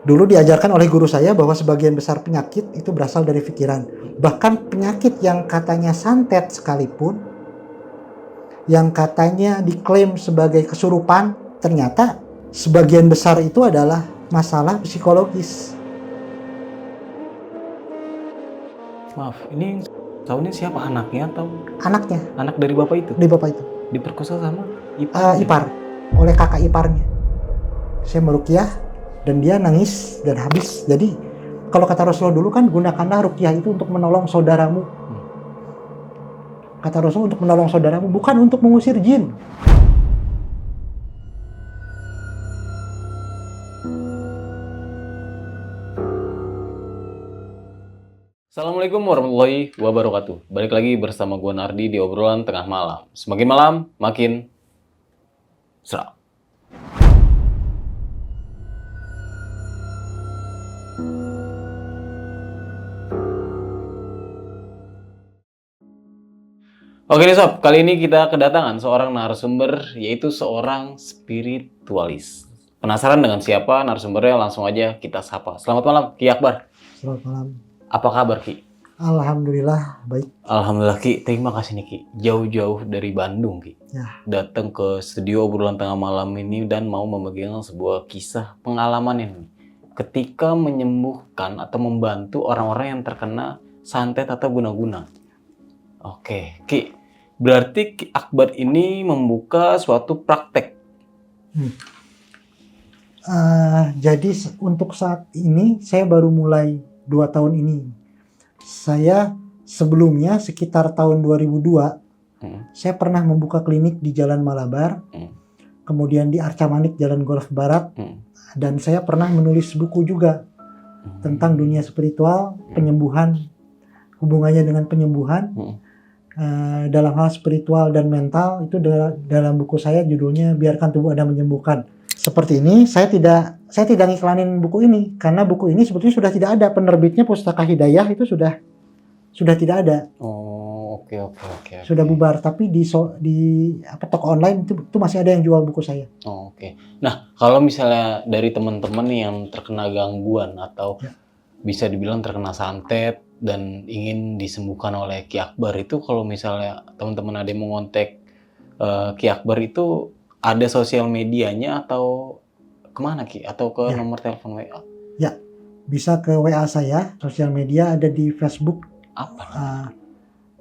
Dulu diajarkan oleh guru saya bahwa sebagian besar penyakit itu berasal dari pikiran. Bahkan penyakit yang katanya santet sekalipun, yang katanya diklaim sebagai kesurupan, ternyata sebagian besar itu adalah masalah psikologis. Maaf, ini tahunya siapa, anaknya atau Anaknya, anak dari bapak itu? di bapak itu. Diperkosa sama ipar. Ipar, oleh kakak iparnya. Saya meruqyah dan dia nangis dan habis. Jadi kalau kata Rasulullah dulu kan, gunakanlah ruqyah itu untuk menolong saudaramu. Kata Rasul, untuk menolong saudaramu, bukan untuk mengusir jin. Assalamualaikum warahmatullahi wabarakatuh. Balik lagi bersama gue Nardi di obrolan tengah malam. Semakin malam, makin seram. Oke nih sob, kali ini kita kedatangan seorang narasumber, yaitu seorang spiritualis. Penasaran dengan siapa narasumbernya? Langsung aja kita sapa. Selamat malam, Ki Akbar. Selamat malam. Apa kabar, Ki? Alhamdulillah baik. Alhamdulillah, Ki. Terima kasih nih, Ki. Jauh-jauh dari Bandung, Ki. Ya. Datang ke studio obrolan tengah malam ini dan mau membagikan sebuah kisah pengalaman ini. Ketika menyembuhkan atau membantu orang-orang yang terkena santet atau guna-guna. Oke, Ki. Berarti Ki Akbar ini membuka suatu praktek. Jadi untuk saat ini saya baru mulai 2 tahun ini. Saya sebelumnya sekitar tahun 2002 saya pernah membuka klinik di Jalan Malabar, kemudian di Arca Manik Jalan Golf Barat, dan saya pernah menulis buku juga tentang dunia spiritual, penyembuhan, hubungannya dengan penyembuhan dalam hal spiritual dan mental. Itu dalam buku saya, judulnya Biarkan Tubuh Anda Menyembuhkan. Seperti ini, saya tidak ngiklanin buku ini karena buku ini sebetulnya sudah tidak ada, penerbitnya Pustaka Hidayah itu sudah tidak ada. Oh, oke. Sudah bubar, tapi di toko online itu masih ada yang jual buku saya. Oh, oke. Nah, kalau misalnya dari teman-teman yang terkena gangguan atau bisa dibilang terkena santet dan ingin disembuhkan oleh Ki Akbar, itu kalau misalnya teman-teman ada yang mau ngontek Ki Akbar, itu ada sosial medianya atau kemana, Ki? Atau ke nomor telepon WA? Ya, bisa ke WA saya, sosial media ada di Facebook. Apa?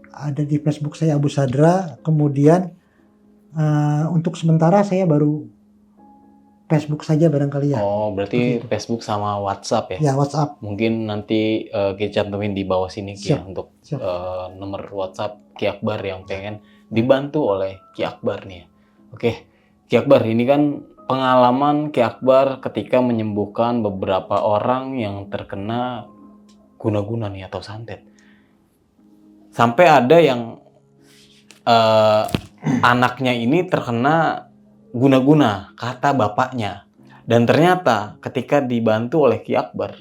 Ada di Facebook saya Abu Sadra. Kemudian untuk sementara saya baru Facebook saja barangkali ya. Oh, berarti Facebook sama WhatsApp ya? Ya, WhatsApp. Mungkin nanti kita cantumin di bawah sini, Ki, ya, untuk nomor WhatsApp Ki Akbar yang pengen dibantu oleh Ki Akbar nih. Oke, Ki Akbar, ini kan pengalaman Ki Akbar ketika menyembuhkan beberapa orang yang terkena guna-guna nih atau santet. Sampai ada yang anaknya ini terkena guna-guna, kata bapaknya. Dan ternyata ketika dibantu oleh Ki Akbar,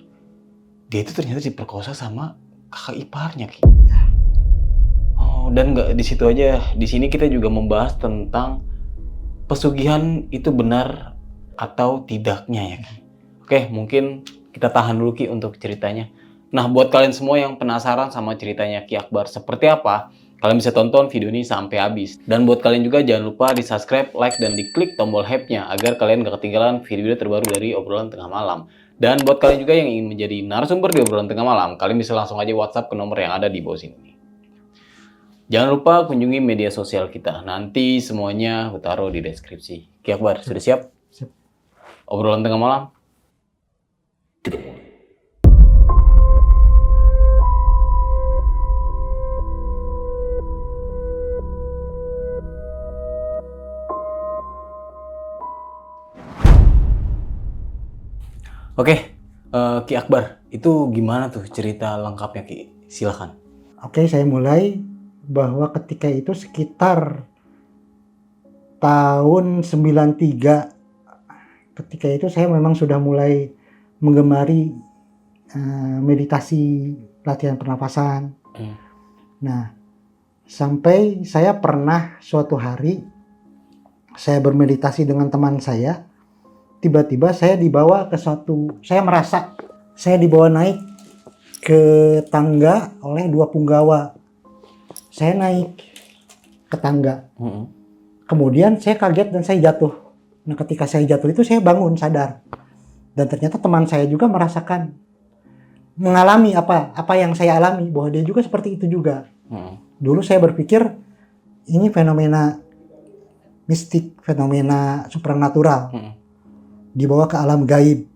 dia itu ternyata diperkosa sama kakak iparnya, Ki. Oh, dan nggak di situ aja. Di sini kita juga membahas tentang pesugihan itu benar atau tidaknya ya, Ki. Oke, mungkin kita tahan dulu, Ki, untuk ceritanya. Nah, buat kalian semua yang penasaran sama ceritanya Ki Akbar seperti apa, kalian bisa tonton video ini sampai habis. Dan buat kalian juga jangan lupa di subscribe, like, dan diklik tombol hype-nya agar kalian gak ketinggalan video-video terbaru dari obrolan tengah malam. Dan buat kalian juga yang ingin menjadi narasumber di obrolan tengah malam, kalian bisa langsung aja WhatsApp ke nomor yang ada di bawah sini. Jangan lupa kunjungi media sosial kita. Nanti semuanya gue taruh di deskripsi. Ki Akbar, sudah siap? Siap. Obrolan tengah malam? Kita mulai. Oke, Ki Akbar, itu gimana tuh cerita lengkapnya, Ki? Silakan. Oke, saya mulai bahwa ketika itu sekitar tahun 93, ketika itu saya memang sudah mulai menggemari meditasi, latihan pernapasan. Nah, sampai saya pernah suatu hari saya bermeditasi dengan teman saya tiba-tiba saya dibawa ke saya merasa saya dibawa naik ke tangga oleh 2 punggawa. Saya naik ke tangga. Kemudian saya kaget dan saya jatuh. Nah, ketika saya jatuh itu saya bangun sadar. Dan ternyata teman saya juga mengalami apa yang saya alami, bahwa dia juga seperti itu juga. Dulu saya berpikir ini fenomena mistik, fenomena supranatural, dibawa ke alam gaib.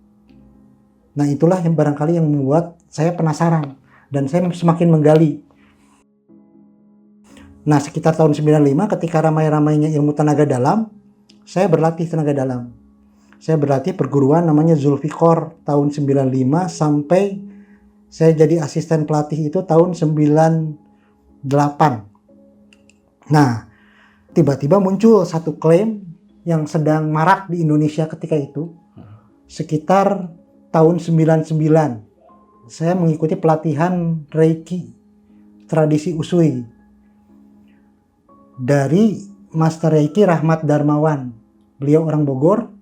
Nah, itulah yang barangkali yang membuat saya penasaran dan saya semakin menggali. Nah, sekitar tahun 95 ketika ramai-ramainya ilmu tenaga dalam, saya berlatih tenaga dalam. Saya berlatih perguruan namanya Zulfikor tahun 95 sampai saya jadi asisten pelatih itu tahun 98. Nah, tiba-tiba muncul satu klaim yang sedang marak di Indonesia ketika itu. Sekitar tahun 99. Saya mengikuti pelatihan Reiki tradisi Usui dari Master Reiki Rahmat Darmawan. Beliau orang Bogor.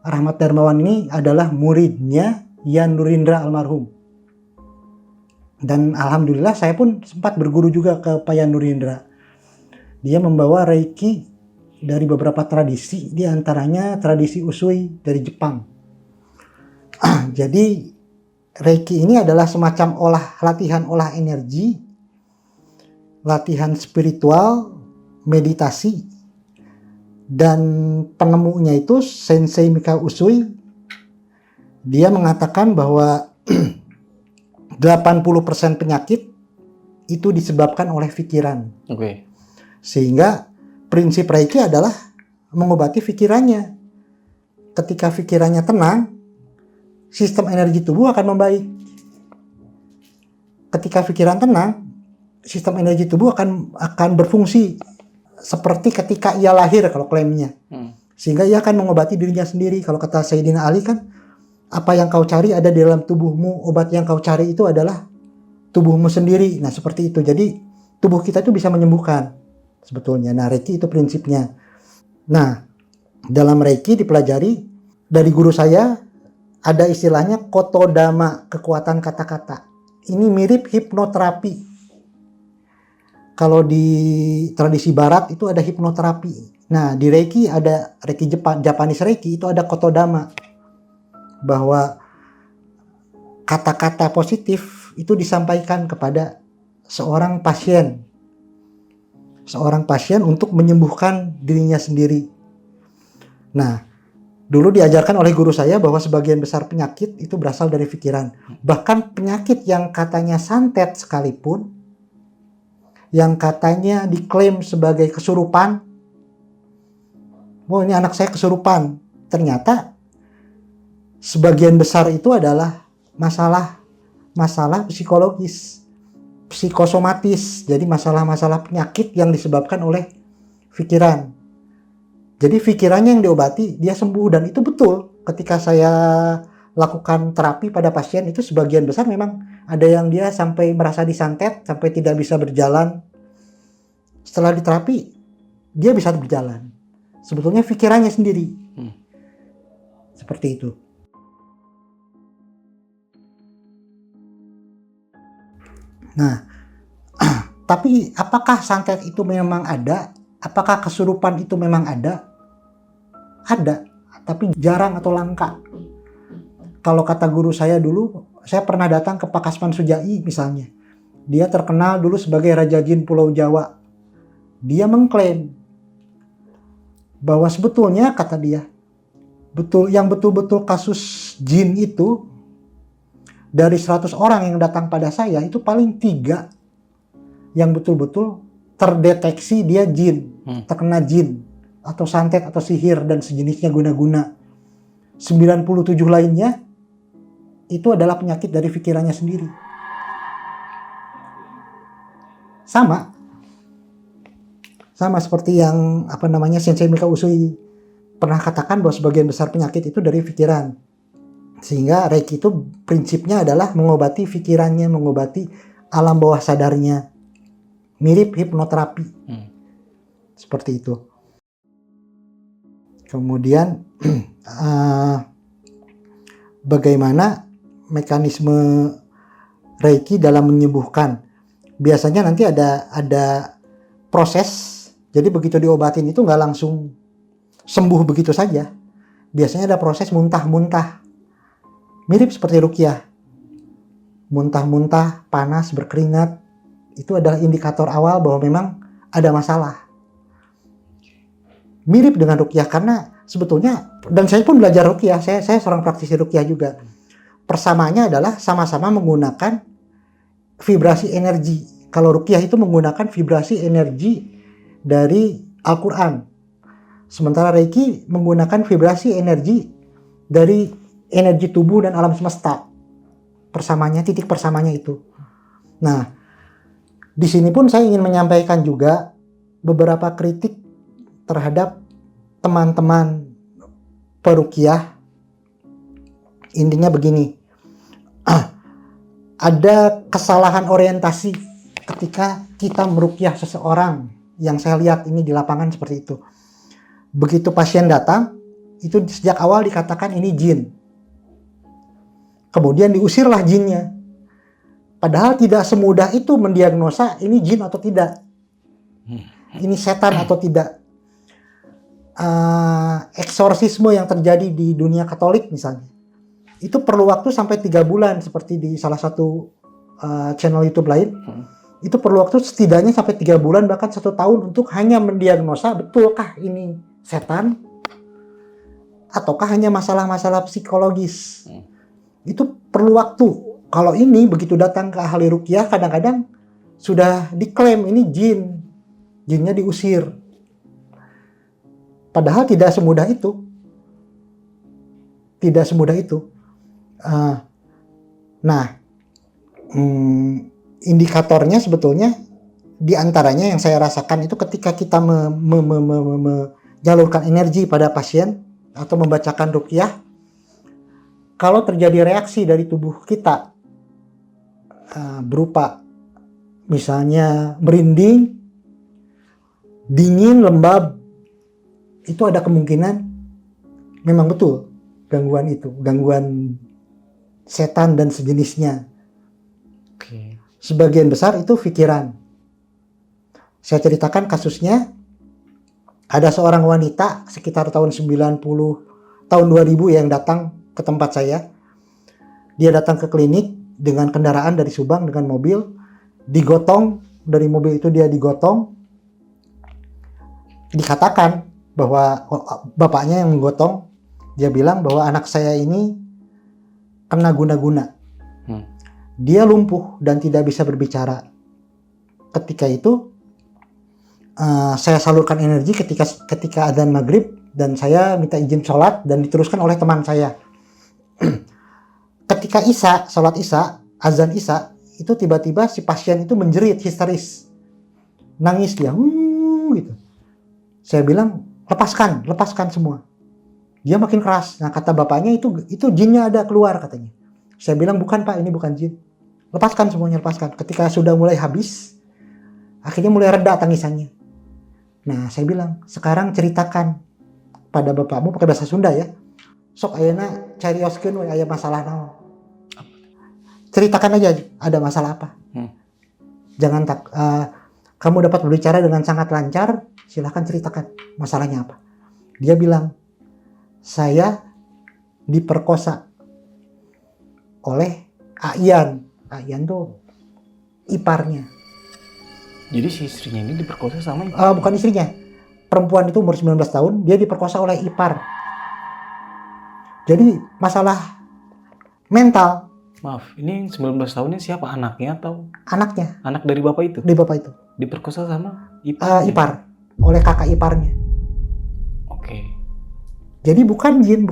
Rahmat Darmawan ini adalah muridnya Yan Nurindra almarhum. Dan alhamdulillah saya pun sempat berguru juga ke Pak Yan Nurindra. Dia membawa Reiki dari beberapa tradisi, di antaranya tradisi Usui dari Jepang. Jadi Reiki ini adalah semacam latihan olah energi, latihan spiritual, meditasi, dan penemunya itu Sensei Mikao Usui. Dia mengatakan bahwa 80% penyakit itu disebabkan oleh pikiran. Sehingga prinsip Reiki adalah mengobati pikirannya. Ketika pikirannya tenang, sistem energi tubuh akan membaik. Ketika pikiran tenang, sistem energi tubuh akan berfungsi seperti ketika ia lahir kalau klaimnya. Sehingga ia akan mengobati dirinya sendiri. Kalau kata Sayyidina Ali kan, apa yang kau cari ada di dalam tubuhmu, obat yang kau cari itu adalah tubuhmu sendiri. Nah, seperti itu. Jadi tubuh kita itu bisa menyembuhkan sebetulnya. Nah, Reiki itu prinsipnya. Nah, dalam Reiki dipelajari dari guru saya ada istilahnya kotodama, kekuatan kata-kata. Ini mirip hipnoterapi. Kalau di tradisi barat itu ada hipnoterapi. Nah, di Reiki ada Reiki Japanese Reiki itu ada kotodama. Bahwa kata-kata positif itu disampaikan kepada seorang pasien. Seorang pasien untuk menyembuhkan dirinya sendiri. Nah, dulu diajarkan oleh guru saya bahwa sebagian besar penyakit itu berasal dari pikiran. Bahkan penyakit yang katanya santet sekalipun, yang katanya diklaim sebagai kesurupan. Oh, ini anak saya kesurupan. Ternyata sebagian besar itu adalah masalah psikologis, psikosomatis. Jadi masalah-masalah penyakit yang disebabkan oleh pikiran. Jadi pikirannya yang diobati, dia sembuh. Dan itu betul. Ketika saya lakukan terapi pada pasien itu sebagian besar memang ada yang dia sampai merasa disantet, sampai tidak bisa berjalan. Setelah diterapi, dia bisa berjalan. Sebetulnya pikirannya sendiri. Seperti itu. Nah, tapi apakah santet itu memang ada? Apakah kesurupan itu memang ada? Ada, tapi jarang atau langka. Kalau kata guru saya dulu, saya pernah datang ke Pak Kasman Sujai misalnya. Dia terkenal dulu sebagai Raja Jin Pulau Jawa. Dia mengklaim bahwa sebetulnya, kata dia, yang betul-betul kasus jin itu, dari 100 orang yang datang pada saya, itu paling 3 yang betul-betul terdeteksi dia jin, terkena jin, atau santet, atau sihir, dan sejenisnya guna-guna. 97 lainnya, itu adalah penyakit dari pikirannya sendiri. Sama seperti yang Sensei Mikao Usui pernah katakan bahwa sebagian besar penyakit itu dari pikiran. Sehingga Reiki itu prinsipnya adalah mengobati pikirannya, mengobati alam bawah sadarnya. Mirip hipnoterapi. Seperti itu. Kemudian uh, bagaimana mekanisme Reiki dalam menyembuhkan. Biasanya nanti ada proses. Jadi begitu diobatin itu nggak langsung sembuh begitu saja. Biasanya ada proses muntah-muntah. Mirip seperti ruqyah. Muntah-muntah, panas, berkeringat. Itu adalah indikator awal bahwa memang ada masalah. Mirip dengan ruqyah karena sebetulnya, dan saya pun belajar ruqyah, saya seorang praktisi ruqyah juga. Persamaannya adalah sama-sama menggunakan vibrasi energi. Kalau ruqyah itu menggunakan vibrasi energi dari Al-Quran. Sementara Reiki menggunakan vibrasi energi dari energi tubuh dan alam semesta. Persamanya, titik persamanya itu. Nah, di sini pun saya ingin menyampaikan juga beberapa kritik terhadap teman-teman peruqyah. Intinya begini, ada kesalahan orientasi ketika kita meruqyah seseorang. Yang saya lihat ini di lapangan seperti itu. Begitu pasien datang, itu sejak awal dikatakan ini jin. Kemudian diusirlah jinnya. Padahal tidak semudah itu mendiagnosa ini jin atau tidak. Ini setan atau tidak. Eksorsisme yang terjadi di dunia Katolik misalnya. Itu perlu waktu sampai 3 bulan seperti di salah satu channel YouTube lain. Itu perlu waktu setidaknya sampai 3 bulan bahkan 1 tahun untuk hanya mendiagnosa betulkah ini setan ataukah hanya masalah-masalah psikologis. Itu perlu waktu. Kalau ini begitu datang ke ahli ruqyah kadang-kadang sudah diklaim ini jin. Jinnya diusir. Padahal tidak semudah itu. Tidak semudah itu. Indikatornya sebetulnya diantaranya yang saya rasakan itu ketika kita menyalurkan energi pada pasien atau membacakan ruqyah, kalau terjadi reaksi dari tubuh kita berupa misalnya merinding, dingin, lembab, itu ada kemungkinan memang betul gangguan itu, gangguan setan dan sejenisnya. Sebagian besar itu pikiran. Saya ceritakan kasusnya, ada seorang wanita sekitar tahun 90, tahun 2000 yang datang ke tempat saya. Dia datang ke klinik dengan kendaraan dari Subang dengan mobil, digotong, dari mobil itu dia digotong. Dikatakan bahwa bapaknya yang menggotong, dia bilang bahwa anak saya ini kena guna-guna. Dia lumpuh dan tidak bisa berbicara. Ketika itu saya salurkan energi ketika adzan maghrib dan saya minta izin sholat dan diteruskan oleh teman saya. Ketika Isya, sholat Isya, azan Isya, itu tiba-tiba si pasien itu menjerit histeris, nangis dia, gitu. Saya bilang lepaskan semua. Dia makin keras. Nah kata bapaknya itu jinnya ada keluar katanya. Saya bilang bukan Pak, ini bukan jin. Lepaskan semuanya, lepaskan. Ketika sudah mulai habis, akhirnya mulai reda tangisannya. Nah, saya bilang, sekarang ceritakan pada bapakmu pakai bahasa Sunda ya. Sok ayeuna carioskeun we aya masalah naon. Ceritakan aja ada masalah apa. Jangan kamu dapat berbicara dengan sangat lancar, silahkan ceritakan masalahnya apa. Dia bilang, saya diperkosa oleh Aian. Aian tuh iparnya. Jadi si istrinya ini diperkosa sama Bukan istrinya. Perempuan itu umur 19 tahun, dia diperkosa oleh ipar. Jadi masalah mental. Maaf, ini 19 tahunnya siapa? Anaknya atau? Anaknya. Anak dari bapak itu? Dari bapak itu. Diperkosa sama ipar? Ipar. Oleh kakak iparnya. Oke. Jadi bukan jin,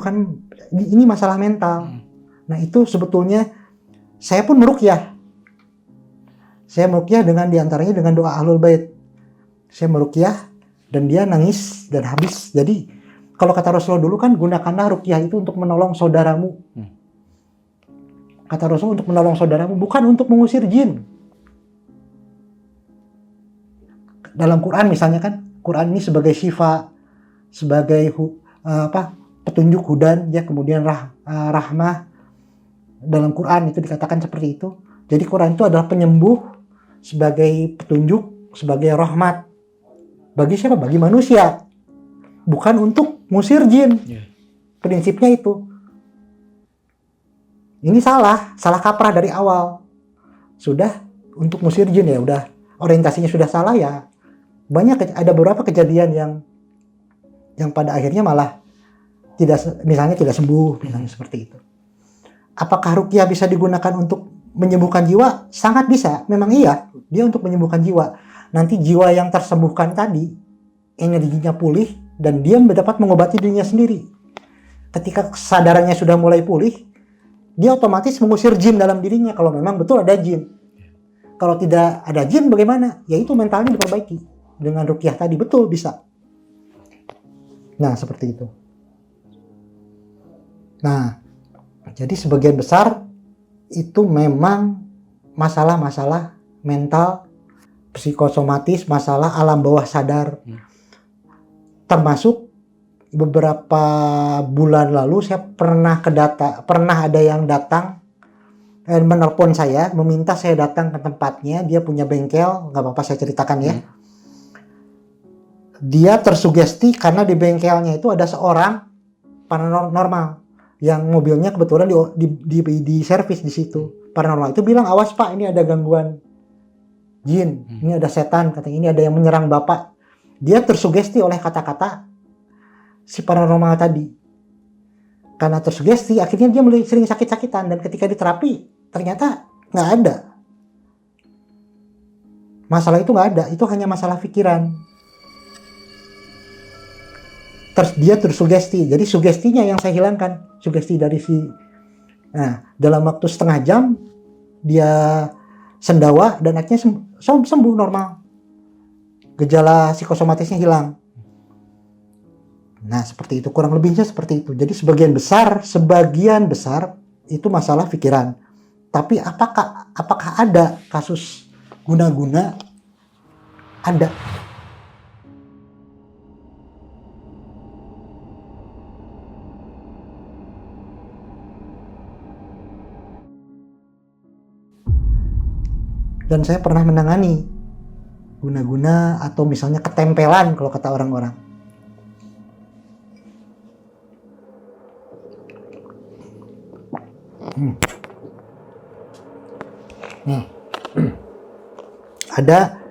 ini masalah mental. Nah itu sebetulnya saya pun meruqyah. Saya meruqyah dengan diantaranya dengan doa Ahlul Bait. Saya meruqyah dan dia nangis dan habis. Jadi kalau kata Rasulullah dulu kan gunakanlah ruqyah itu untuk menolong saudaramu. Kata Rasul untuk menolong saudaramu, bukan untuk mengusir jin. Dalam Quran misalnya kan, Quran ini sebagai syifa, sebagai petunjuk hudan ya, kemudian rahmah, dalam Quran itu dikatakan seperti itu. Jadi Quran itu adalah penyembuh, sebagai petunjuk, sebagai rahmat bagi siapa? Bagi manusia, bukan untuk ngusir jin. Prinsipnya itu. Ini salah kaprah dari awal. Sudah untuk ngusir jin ya udah, orientasinya sudah salah ya. Ada beberapa kejadian yang pada akhirnya malah tidak sembuh, misalnya seperti itu. Apakah ruqyah bisa digunakan untuk menyembuhkan jiwa? Sangat bisa, memang iya, dia untuk menyembuhkan jiwa. Nanti jiwa yang tersembuhkan tadi, energinya pulih, dan dia dapat mengobati dirinya sendiri. Ketika kesadarannya sudah mulai pulih, dia otomatis mengusir jin dalam dirinya, kalau memang betul ada jin. Kalau tidak ada jin bagaimana? Ya itu mentalnya diperbaiki. Dengan ruqyah tadi, betul bisa. Nah, seperti itu. Nah, jadi sebagian besar itu memang masalah-masalah mental, psikosomatis, masalah alam bawah sadar. Termasuk beberapa bulan lalu saya pernah ada yang datang dan menelpon saya, meminta saya datang ke tempatnya. Dia punya bengkel, nggak apa-apa saya ceritakan ya. Dia tersugesti karena di bengkelnya itu ada seorang paranormal yang mobilnya kebetulan di servis di situ. Paranormal itu bilang, awas Pak, ini ada gangguan jin, ini ada setan, katanya ini ada yang menyerang Bapak. Dia tersugesti oleh kata-kata si paranormal tadi. Karena tersugesti, akhirnya dia mulai sering sakit-sakitan, dan ketika diterapi ternyata nggak ada. Masalah itu nggak ada, itu hanya masalah pikiran. Dia tersugesti, jadi sugestinya yang saya hilangkan, sugesti dari si. Nah, dalam waktu setengah jam dia sendawa dan akhirnya sembuh normal, gejala psikosomatisnya hilang. Nah, seperti itu, kurang lebihnya seperti itu. Jadi sebagian besar itu masalah pikiran. Tapi apakah ada kasus guna-guna? Ada. Dan saya pernah menangani guna-guna atau misalnya ketempelan kalau kata orang-orang. Ada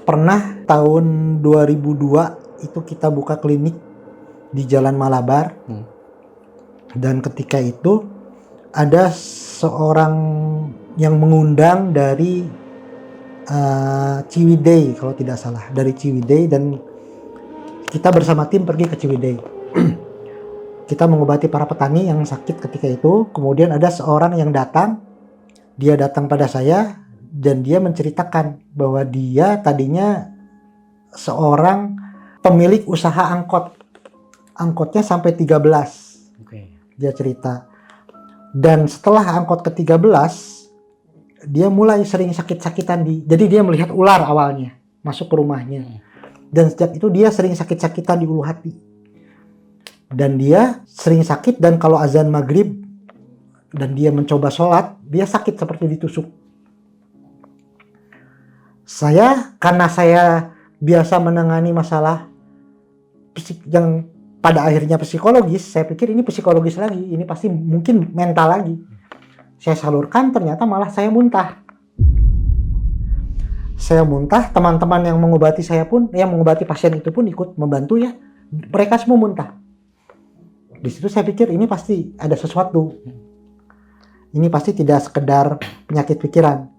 pernah tahun 2002 itu kita buka klinik di Jalan Malabar. Dan ketika itu ada seorang yang mengundang dari Ciwidey kalau tidak salah, dari Ciwidey, dan kita bersama tim pergi ke Ciwidey. Kita mengobati para petani yang sakit ketika itu. Kemudian ada seorang yang datang, dia datang pada saya dan dia menceritakan bahwa dia tadinya seorang pemilik usaha angkot. Angkotnya sampai 13. Dia cerita. Dan setelah angkot ke-13, dia mulai sering sakit-sakitan jadi dia melihat ular awalnya masuk ke rumahnya. Dan sejak itu dia sering sakit-sakitan di ulu hati. Dan dia sering sakit, dan kalau azan maghrib dan dia mencoba sholat, dia sakit seperti ditusuk. Karena saya biasa menangani masalah yang pada akhirnya psikologis, saya pikir ini psikologis lagi, ini pasti mungkin mental lagi. Saya salurkan, ternyata malah saya muntah. Saya muntah, teman-teman yang mengobati saya pun, yang mengobati pasien itu pun ikut membantu ya. Mereka semua muntah. Di situ saya pikir ini pasti ada sesuatu. Ini pasti tidak sekedar penyakit pikiran.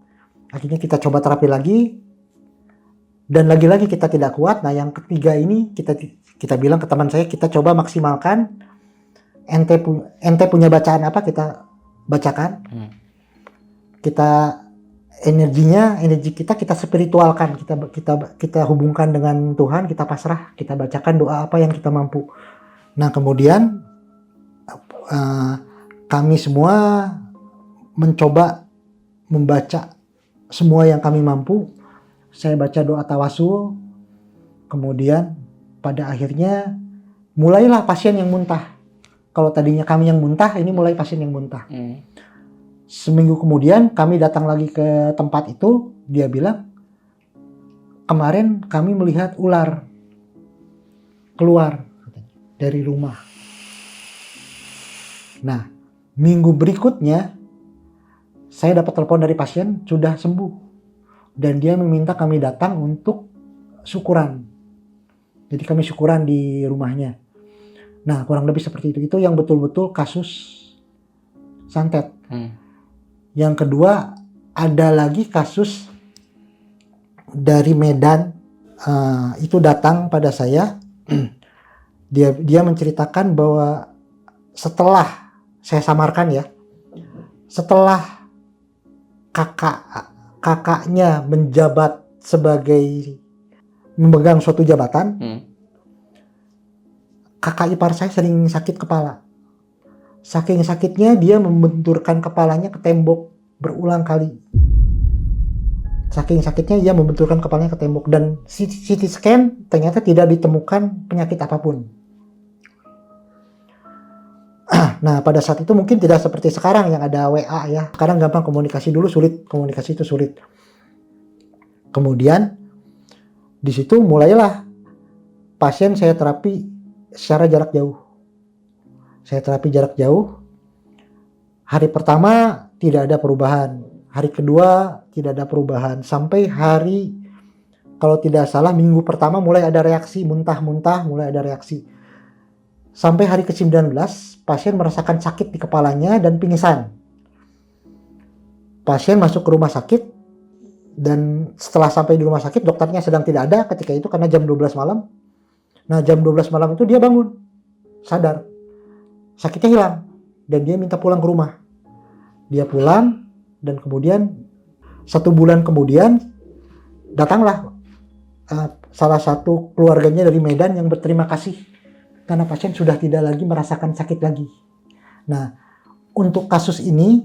Akhirnya kita coba terapi lagi. Dan lagi-lagi kita tidak kuat. Nah, yang ketiga ini kita bilang ke teman saya, kita coba maksimalkan. Ente punya bacaan apa, kita bacakan. Energi kita spiritualkan, kita hubungkan dengan Tuhan, kita pasrah, kita bacakan doa apa yang kita mampu. Nah, kemudian kami semua mencoba membaca semua yang kami mampu. Saya baca doa tawasul, kemudian pada akhirnya mulailah pasien yang muntah. Kalau tadinya kami yang muntah, ini mulai pasien yang muntah. Seminggu kemudian kami datang lagi ke tempat itu, dia bilang, kemarin kami melihat ular keluar dari rumah. Nah, minggu berikutnya saya dapat telepon dari pasien sudah sembuh dan dia meminta kami datang untuk syukuran. Jadi kami syukuran di rumahnya. Nah, kurang lebih seperti itu. Itu yang betul-betul kasus santet. Yang kedua, ada lagi kasus dari Medan, itu datang pada saya. Dia menceritakan bahwa setelah, saya samarkan ya, setelah kakaknya menjabat sebagai memegang suatu jabatan, kakak ipar saya sering sakit kepala. Saking sakitnya dia membenturkan kepalanya ke tembok berulang kali. Saking sakitnya dia membenturkan kepalanya ke tembok dan CT scan ternyata tidak ditemukan penyakit apapun. Nah, pada saat itu mungkin tidak seperti sekarang yang ada WA ya. Sekarang gampang komunikasi, dulu sulit, komunikasi itu sulit. Kemudian di situ mulailah pasien saya terapi secara jarak jauh. Saya terapi jarak jauh. Hari pertama tidak ada perubahan. Hari kedua tidak ada perubahan. Sampai hari, kalau tidak salah minggu pertama mulai ada reaksi muntah-muntah, mulai ada reaksi. Sampai hari ke-19 pasien merasakan sakit di kepalanya dan pingsan. Pasien masuk ke rumah sakit dan setelah sampai di rumah sakit dokternya sedang tidak ada ketika itu karena jam 12 malam. Nah, jam 12 malam itu dia bangun, sadar. Sakitnya hilang dan dia minta pulang ke rumah. Dia pulang dan kemudian 1 bulan kemudian datanglah salah satu keluarganya dari Medan yang berterima kasih karena pasien sudah tidak lagi merasakan sakit lagi. Nah, untuk kasus ini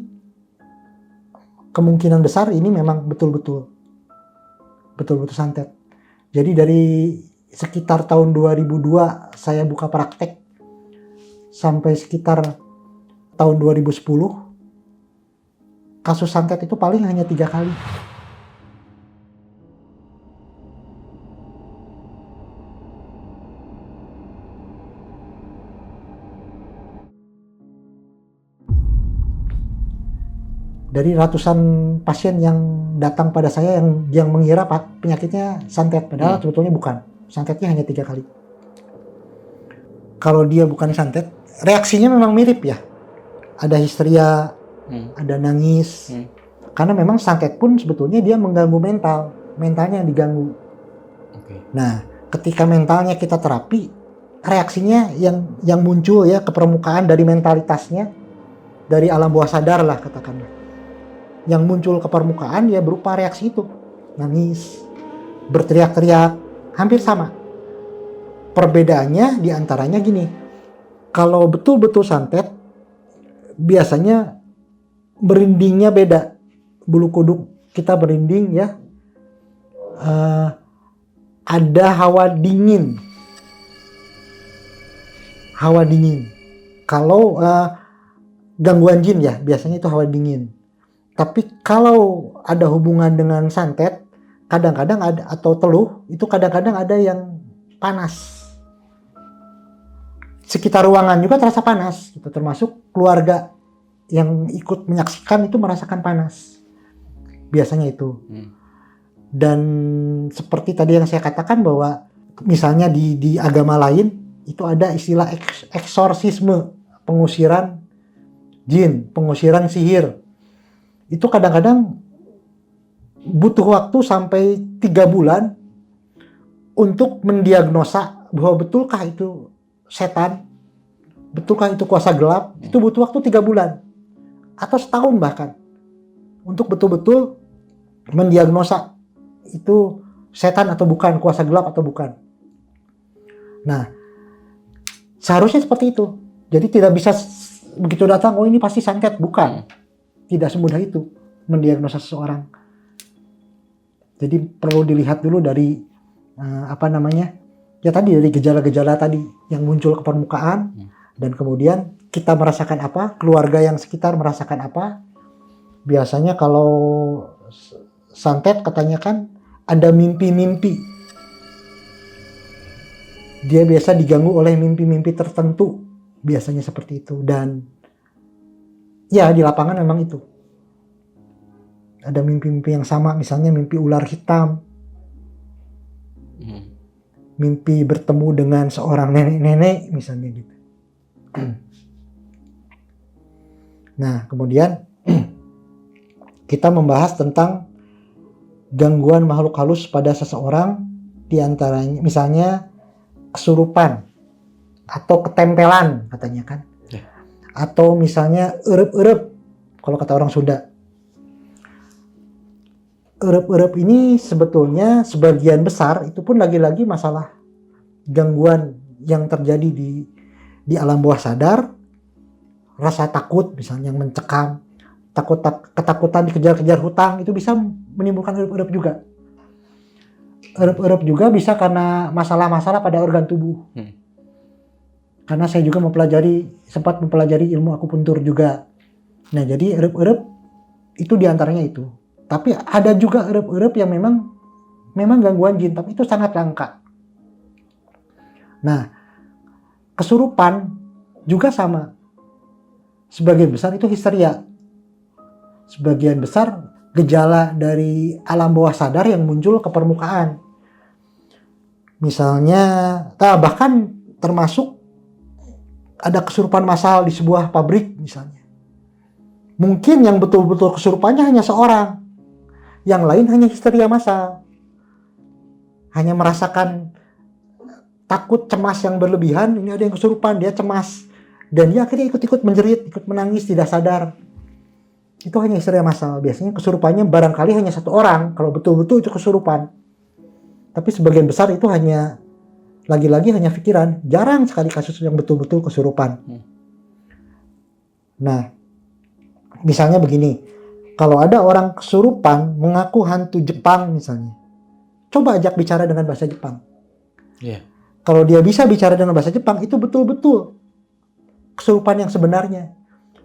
kemungkinan besar ini memang betul-betul santet. Jadi dari sekitar tahun 2002 saya buka praktek sampai sekitar tahun 2010 kasus santet itu paling hanya 3 kali. Dari ratusan pasien yang datang pada saya yang mengira penyakitnya santet, padahal sebetulnya bukan. Santetnya hanya 3 kali. Kalau dia bukan santet, reaksinya memang mirip ya. Ada histeria, ada nangis. Karena memang santet pun sebetulnya dia mengganggu mentalnya diganggu. Nah, ketika mentalnya kita terapi, reaksinya yang muncul ya ke permukaan dari mentalitasnya, dari alam bawah sadar lah katakanlah. Yang muncul ke permukaan ya berupa reaksi itu. Nangis, berteriak-teriak, hampir sama. Perbedaannya diantaranya gini. Kalau betul-betul santet, biasanya merindingnya beda. Bulu kuduk kita merinding ya. Ada hawa dingin. Hawa dingin. Kalau gangguan jin ya, biasanya itu hawa dingin. Tapi kalau ada hubungan dengan santet, kadang-kadang ada, atau teluh, itu kadang-kadang ada yang panas. Sekitar ruangan juga terasa panas, gitu. Termasuk keluarga yang ikut menyaksikan itu merasakan panas. Biasanya itu. Dan seperti tadi yang saya katakan bahwa misalnya di agama lain, itu ada istilah eksorsisme, pengusiran jin, pengusiran sihir. Itu kadang-kadang butuh waktu sampai 3 bulan untuk mendiagnosa bahwa betulkah itu setan, betulkah itu kuasa gelap. Itu butuh waktu 3 bulan atau setahun bahkan untuk betul-betul mendiagnosa itu setan atau bukan, kuasa gelap atau bukan. Nah, seharusnya seperti itu. Jadi tidak bisa begitu datang, oh ini pasti santet, bukan. Tidak semudah itu mendiagnosa seseorang. Jadi perlu dilihat dulu dari ya tadi dari gejala-gejala tadi yang muncul ke permukaan dan kemudian kita merasakan apa, keluarga yang sekitar merasakan apa. Biasanya kalau santet katanya kan ada mimpi-mimpi. Dia biasa diganggu oleh mimpi-mimpi tertentu. Biasanya seperti itu. Dan ya di lapangan memang itu. Ada mimpi-mimpi yang sama, misalnya mimpi ular hitam. Mimpi bertemu dengan seorang nenek-nenek misalnya gitu. Nah, kemudian kita membahas tentang gangguan makhluk halus pada seseorang, di antaranya misalnya kesurupan atau ketempelan katanya kan. Atau misalnya erep-erep kalau kata orang Sunda. Erep-erep ini sebetulnya sebagian besar itu pun lagi-lagi masalah gangguan yang terjadi di alam bawah sadar. Rasa takut misalnya yang mencekam, ketakutan dikejar-kejar hutang, itu bisa menimbulkan erep-erep juga. Erep-erep juga bisa karena masalah-masalah pada organ tubuh. Karena saya juga sempat mempelajari ilmu akupuntur juga. Nah, jadi erep-erep itu diantaranya itu. Tapi ada juga erep-erep yang memang gangguan jin, tapi itu sangat langka. Nah, kesurupan juga sama. Sebagian besar itu histeria. Sebagian besar gejala dari alam bawah sadar yang muncul ke permukaan. Misalnya, bahkan termasuk ada kesurupan massal di sebuah pabrik misalnya. Mungkin yang betul-betul kesurupannya hanya seorang. Yang lain hanya histeria massal. Hanya merasakan takut, cemas yang berlebihan. Ini ada yang kesurupan, dia cemas. Dan dia akhirnya ikut-ikut menjerit, ikut menangis, tidak sadar. Itu hanya histeria massal. Biasanya kesurupannya barangkali hanya satu orang. Kalau betul-betul itu kesurupan. Tapi sebagian besar itu hanya, lagi-lagi hanya pikiran. Jarang sekali kasus yang betul-betul kesurupan. Nah, misalnya begini. Kalau ada orang kesurupan mengaku hantu Jepang misalnya. Coba ajak bicara dengan bahasa Jepang. Kalau dia bisa bicara dengan bahasa Jepang, itu betul-betul kesurupan yang sebenarnya.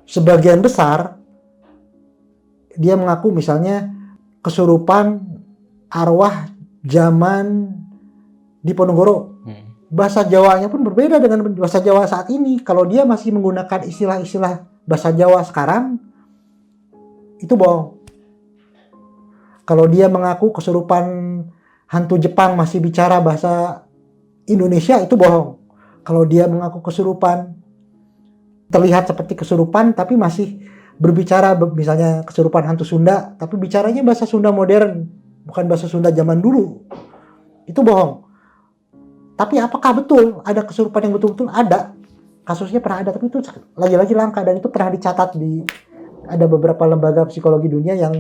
Sebagian besar dia mengaku misalnya kesurupan arwah zaman Diponegoro. Bahasa Jawanya pun berbeda dengan bahasa Jawa saat ini. Kalau dia masih menggunakan istilah-istilah bahasa Jawa sekarang, itu bohong. Kalau dia mengaku kesurupan hantu Jepang masih bicara bahasa Indonesia, itu bohong. Kalau dia mengaku kesurupan terlihat seperti kesurupan tapi masih berbicara misalnya kesurupan hantu Sunda tapi bicaranya bahasa Sunda modern, bukan bahasa Sunda zaman dulu, itu bohong. Tapi apakah betul ada kesurupan yang betul-betul ada? Kasusnya pernah ada, tapi itu lagi-lagi langka, dan itu pernah dicatat ada beberapa lembaga psikologi dunia yang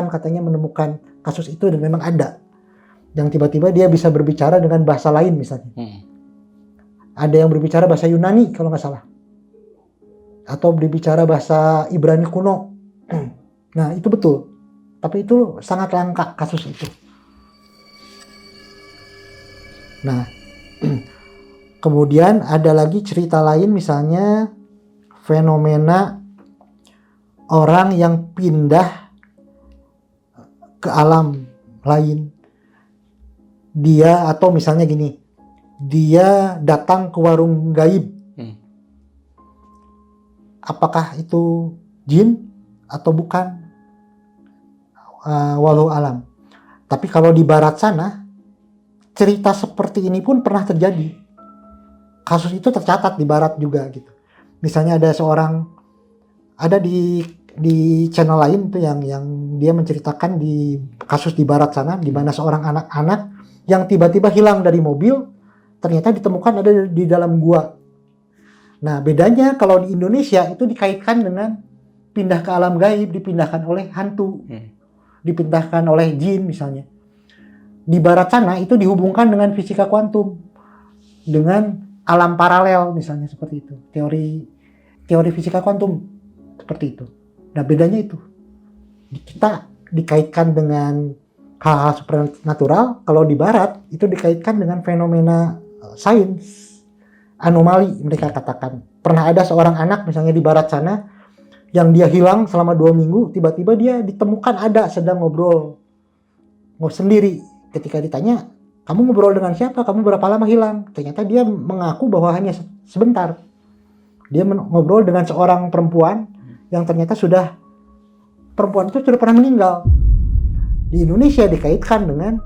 katanya menemukan kasus itu, dan memang ada yang tiba-tiba dia bisa berbicara dengan bahasa lain misalnya. Ada yang berbicara bahasa Yunani kalau nggak salah. Atau berbicara bahasa Ibrani kuno. Nah, itu betul. Tapi itu sangat langka kasus itu. Nah, kemudian ada lagi cerita lain, misalnya fenomena orang yang pindah ke alam lain. Dia, atau misalnya gini, dia datang ke warung gaib. Apakah itu jin atau bukan? Walau alam. Tapi kalau di barat sana, cerita seperti ini pun pernah terjadi. Kasus itu tercatat di barat juga gitu. Misalnya ada di channel lain tuh yang dia menceritakan di kasus di barat sana, di mana seorang anak-anak yang tiba-tiba hilang dari mobil, ternyata ditemukan ada di dalam gua. Nah, bedanya kalau di Indonesia itu dikaitkan dengan pindah ke alam gaib, dipindahkan oleh hantu, dipindahkan oleh jin misalnya. Di barat sana itu dihubungkan dengan fisika kuantum, dengan alam paralel misalnya, seperti itu. Teori fisika kuantum seperti itu. Nah, bedanya itu. Kita dikaitkan dengan hal-hal supernatural, kalau di barat itu dikaitkan dengan fenomena sains, anomali mereka katakan. Pernah ada seorang anak misalnya di barat sana yang dia hilang selama 2 minggu, tiba-tiba dia ditemukan ada sedang ngobrol sendiri. Ketika ditanya, kamu ngobrol dengan siapa? Kamu berapa lama hilang? Ternyata dia mengaku bahwa hanya sebentar. Dia ngobrol dengan seorang perempuan yang ternyata perempuan itu sudah pernah meninggal. Di Indonesia dikaitkan dengan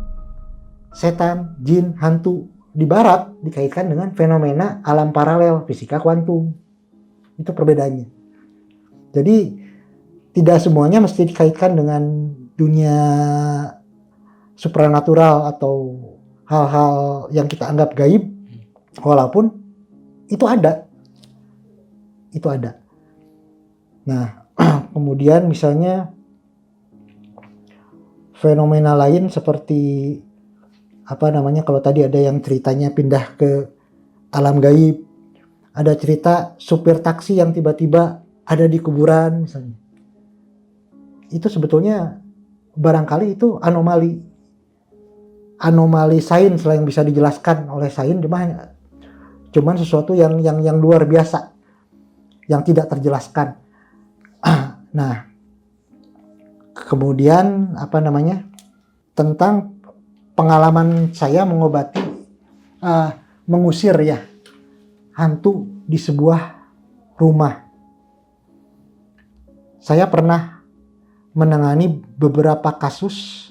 setan, jin, hantu. Di barat dikaitkan dengan fenomena alam paralel, fisika kuantum. Itu perbedaannya. Jadi tidak semuanya mesti dikaitkan dengan dunia supranatural atau hal-hal yang kita anggap gaib, walaupun itu ada. Itu ada. Nah, kemudian misalnya fenomena lain seperti kalau tadi ada yang ceritanya pindah ke alam gaib, ada cerita supir taksi yang tiba-tiba ada di kuburan misalnya. Itu sebetulnya barangkali itu anomali sains lah yang bisa dijelaskan oleh sains, cuman sesuatu yang luar biasa yang tidak terjelaskan. Nah, kemudian tentang pengalaman saya mengusir hantu di sebuah rumah. Saya pernah menangani beberapa kasus,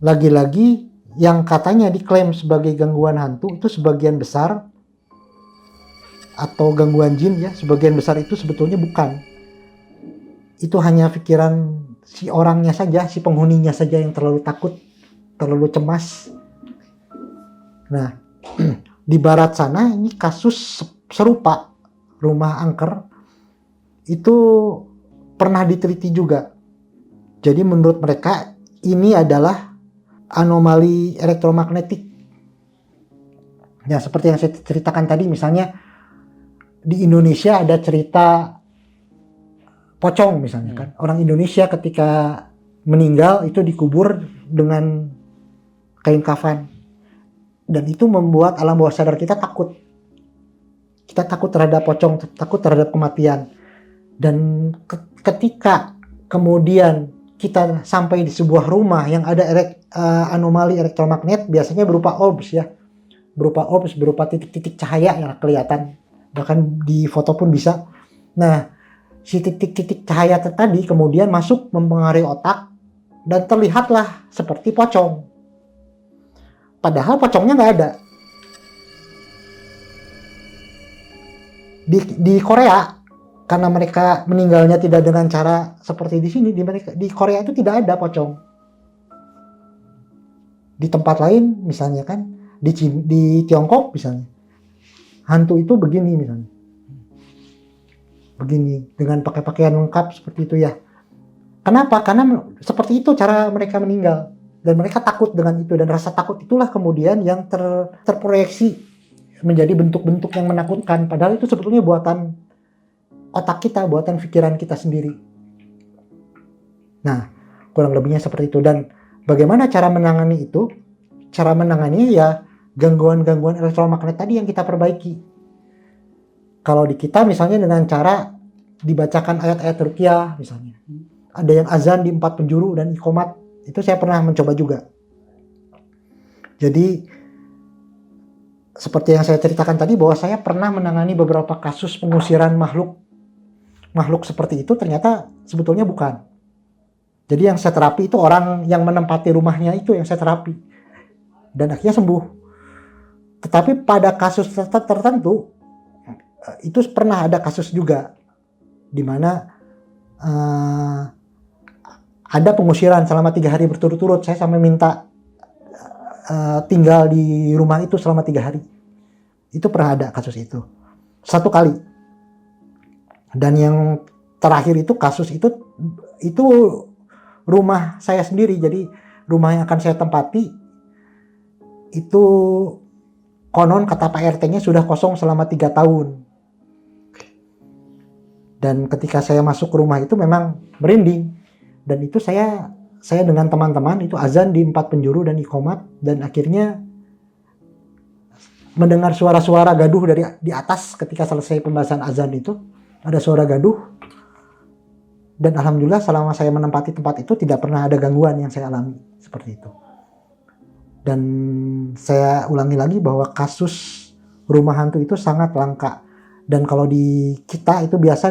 lagi-lagi yang katanya diklaim sebagai gangguan hantu itu sebagian besar, atau gangguan jin sebagian besar itu sebetulnya bukan. Itu hanya pikiran si orangnya saja, si penghuninya saja yang terlalu takut, terlalu cemas. Nah, di barat sana ini kasus serupa, rumah angker itu pernah diteliti juga. Jadi menurut mereka ini adalah anomali elektromagnetik. Ya, seperti yang saya ceritakan tadi, misalnya di Indonesia ada cerita pocong misalnya kan. Orang Indonesia ketika meninggal itu dikubur dengan kain kafan. Dan itu membuat alam bawah sadar kita takut. Kita takut terhadap pocong, takut terhadap kematian. Dan ketika kemudian kita sampai di sebuah rumah yang ada anomali elektromagnet, biasanya berupa orbs berupa titik-titik cahaya yang kelihatan. Bahkan di foto pun bisa. Nah, si titik-titik cahaya tadi kemudian masuk mempengaruhi otak dan terlihatlah seperti pocong. Padahal pocongnya nggak ada. Di Korea, karena mereka meninggalnya tidak dengan cara seperti di sini, di Korea itu tidak ada pocong. Di tempat lain misalnya kan, di Tiongkok misalnya, hantu itu begini misalnya. Begini, dengan pakai pakaian lengkap seperti itu ya. Kenapa? Karena seperti itu cara mereka meninggal. Dan mereka takut dengan itu. Dan rasa takut itulah kemudian yang terproyeksi menjadi bentuk-bentuk yang menakutkan. Padahal itu sebetulnya buatan otak kita, buatan pikiran kita sendiri. Nah, kurang lebihnya seperti itu. Dan bagaimana cara menangani itu? Cara menangani ya gangguan-gangguan elektromagnet tadi yang kita perbaiki. Kalau di kita misalnya dengan cara dibacakan ayat-ayat ruqyah misalnya. Ada yang azan di 4 penjuru dan iqomat. Itu saya pernah mencoba juga. Jadi seperti yang saya ceritakan tadi, bahwa saya pernah menangani beberapa kasus pengusiran makhluk seperti itu, ternyata sebetulnya bukan. Jadi yang saya terapi itu orang yang menempati rumahnya itu yang saya terapi. Dan akhirnya sembuh. Tetapi pada kasus tertentu, itu pernah ada kasus juga di mana ada pengusiran selama 3 hari berturut-turut. Saya sampai minta tinggal di rumah itu selama 3 hari. Itu pernah ada kasus itu. 1 kali. Dan yang terakhir itu kasus itu rumah saya sendiri. Jadi rumah yang akan saya tempati itu konon kata Pak RT-nya sudah kosong selama 3 tahun. Dan ketika saya masuk ke rumah itu memang merinding. Dan itu saya dengan teman-teman itu azan di 4 penjuru dan iqomat, dan akhirnya mendengar suara-suara gaduh dari di atas ketika selesai pembahasan azan itu. Ada suara gaduh. Dan alhamdulillah selama saya menempati tempat itu tidak pernah ada gangguan yang saya alami seperti itu. Dan saya ulangi lagi bahwa kasus rumah hantu itu sangat langka. Dan kalau di kita itu biasa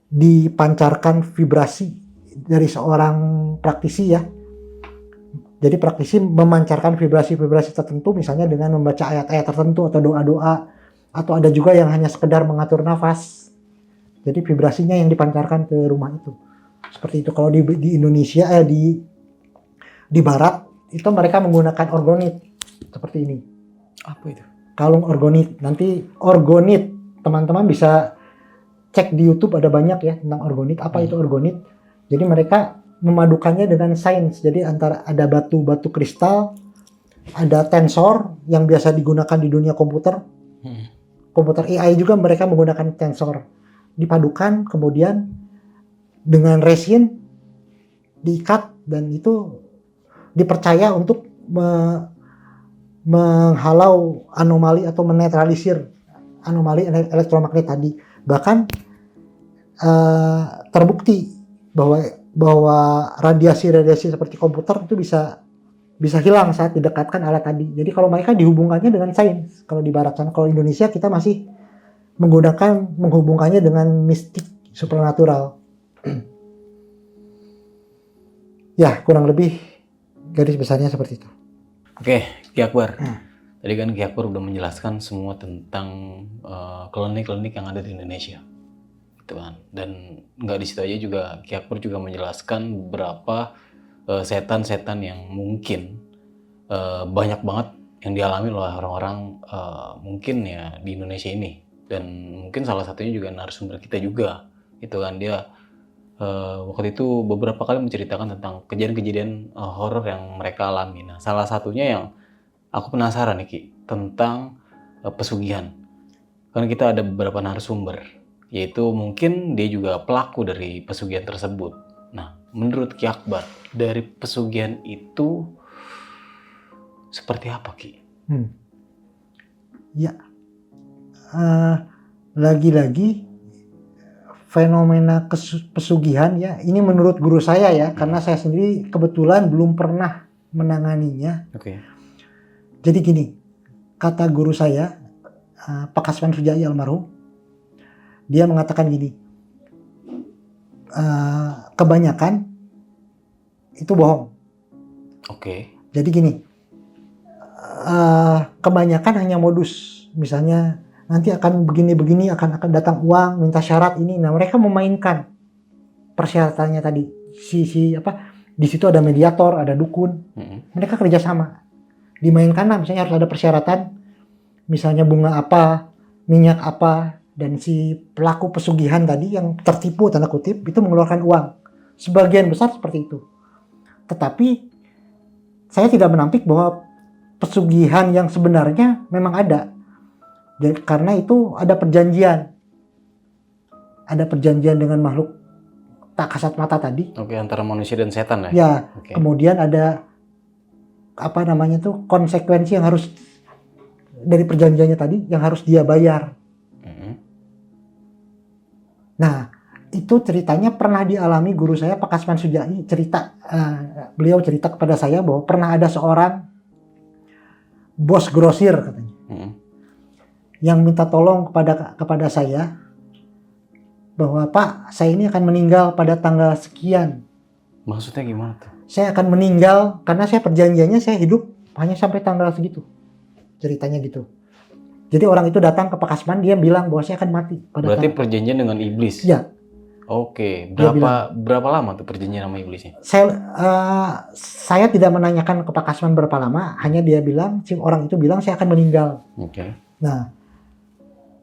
dipancarkan vibrasi dari seorang praktisi ya. Jadi praktisi memancarkan vibrasi-vibrasi tertentu misalnya dengan membaca ayat-ayat tertentu atau doa-doa, atau ada juga yang hanya sekedar mengatur nafas. Jadi vibrasinya yang dipancarkan ke rumah itu. Seperti itu. Kalau di Indonesia di barat itu mereka menggunakan orgonit seperti ini. Apa itu? Kalung orgonit. Nanti orgonit teman-teman bisa cek di YouTube, ada banyak ya tentang orgonit. Apa itu orgonit? Jadi mereka memadukannya dengan sains. Jadi antara ada batu-batu kristal, ada tensor yang biasa digunakan di dunia komputer. Komputer AI juga mereka menggunakan tensor. Dipadukan kemudian dengan resin diikat dan itu dipercaya untuk menghalau anomali atau menetralisir anomali elektromagnet tadi. Bahkan terbukti bahwa radiasi-radiasi seperti komputer itu bisa hilang saat didekatkan alat tadi. Jadi kalau mereka dihubungkannya dengan sains, kalau di barat sana. Kalau Indonesia kita masih menghubungkannya dengan mistik supernatural. Ya, kurang lebih garis besarnya seperti itu. Oke, Ki Akbar. Tadi kan Ki Akbar udah menjelaskan semua tentang klinik-klinik yang ada di Indonesia. Gitu kan. Dan nggak di situ aja juga, Ki Akbar juga menjelaskan beberapa setan-setan yang mungkin banyak banget yang dialami oleh orang-orang mungkin ya di Indonesia ini. Dan mungkin salah satunya juga narasumber kita juga. Gitu kan, dia waktu itu beberapa kali menceritakan tentang kejadian-kejadian horor yang mereka alami. Nah, salah satunya yang aku penasaran nih Ki, tentang pesugihan. Kan kita ada beberapa narasumber, yaitu mungkin dia juga pelaku dari pesugihan tersebut. Nah, menurut Ki Akbar, dari pesugihan itu seperti apa Ki? Ya, lagi-lagi fenomena pesugihan ya, ini menurut guru saya ya, karena saya sendiri kebetulan belum pernah menanganinya. Oke. Jadi gini, kata guru saya, Pak Kasman Sujai almarhum, dia mengatakan gini, kebanyakan itu bohong. Oke. Jadi gini, kebanyakan hanya modus, misalnya nanti akan begini-begini, akan datang uang, minta syarat ini. Nah, mereka memainkan persyaratannya tadi. Di situ ada mediator, ada dukun. Mereka kerjasama. Dimainkan, misalnya harus ada persyaratan, misalnya bunga apa, minyak apa, dan si pelaku pesugihan tadi yang tertipu tanda kutip itu mengeluarkan uang. Sebagian besar seperti itu. Tetapi saya tidak menampik bahwa pesugihan yang sebenarnya memang ada. Karena itu ada perjanjian. Ada perjanjian dengan makhluk tak kasat mata tadi. Oke, antara manusia dan setan ya? Ya, Oke. Kemudian ada konsekuensi yang harus dari perjanjiannya tadi yang harus dia bayar. Nah, itu ceritanya pernah dialami guru saya Pak Kasman Sujai. Beliau cerita kepada saya bahwa pernah ada seorang bos grosir katanya. Yang minta tolong kepada saya bahwa Pak, saya ini akan meninggal pada tanggal sekian. Maksudnya gimana tuh? Saya akan meninggal karena saya perjanjiannya saya hidup hanya sampai tanggal segitu. Ceritanya gitu. Jadi orang itu datang ke Pak Kasman, dia bilang bahwa saya akan mati pada Berarti perjanjian dengan iblis? Ya. Oke, berapa lama tuh perjanjian sama iblisnya? Saya tidak menanyakan ke Pak Kasman berapa lama, hanya dia bilang, si orang itu bilang saya akan meninggal. Oke. Nah,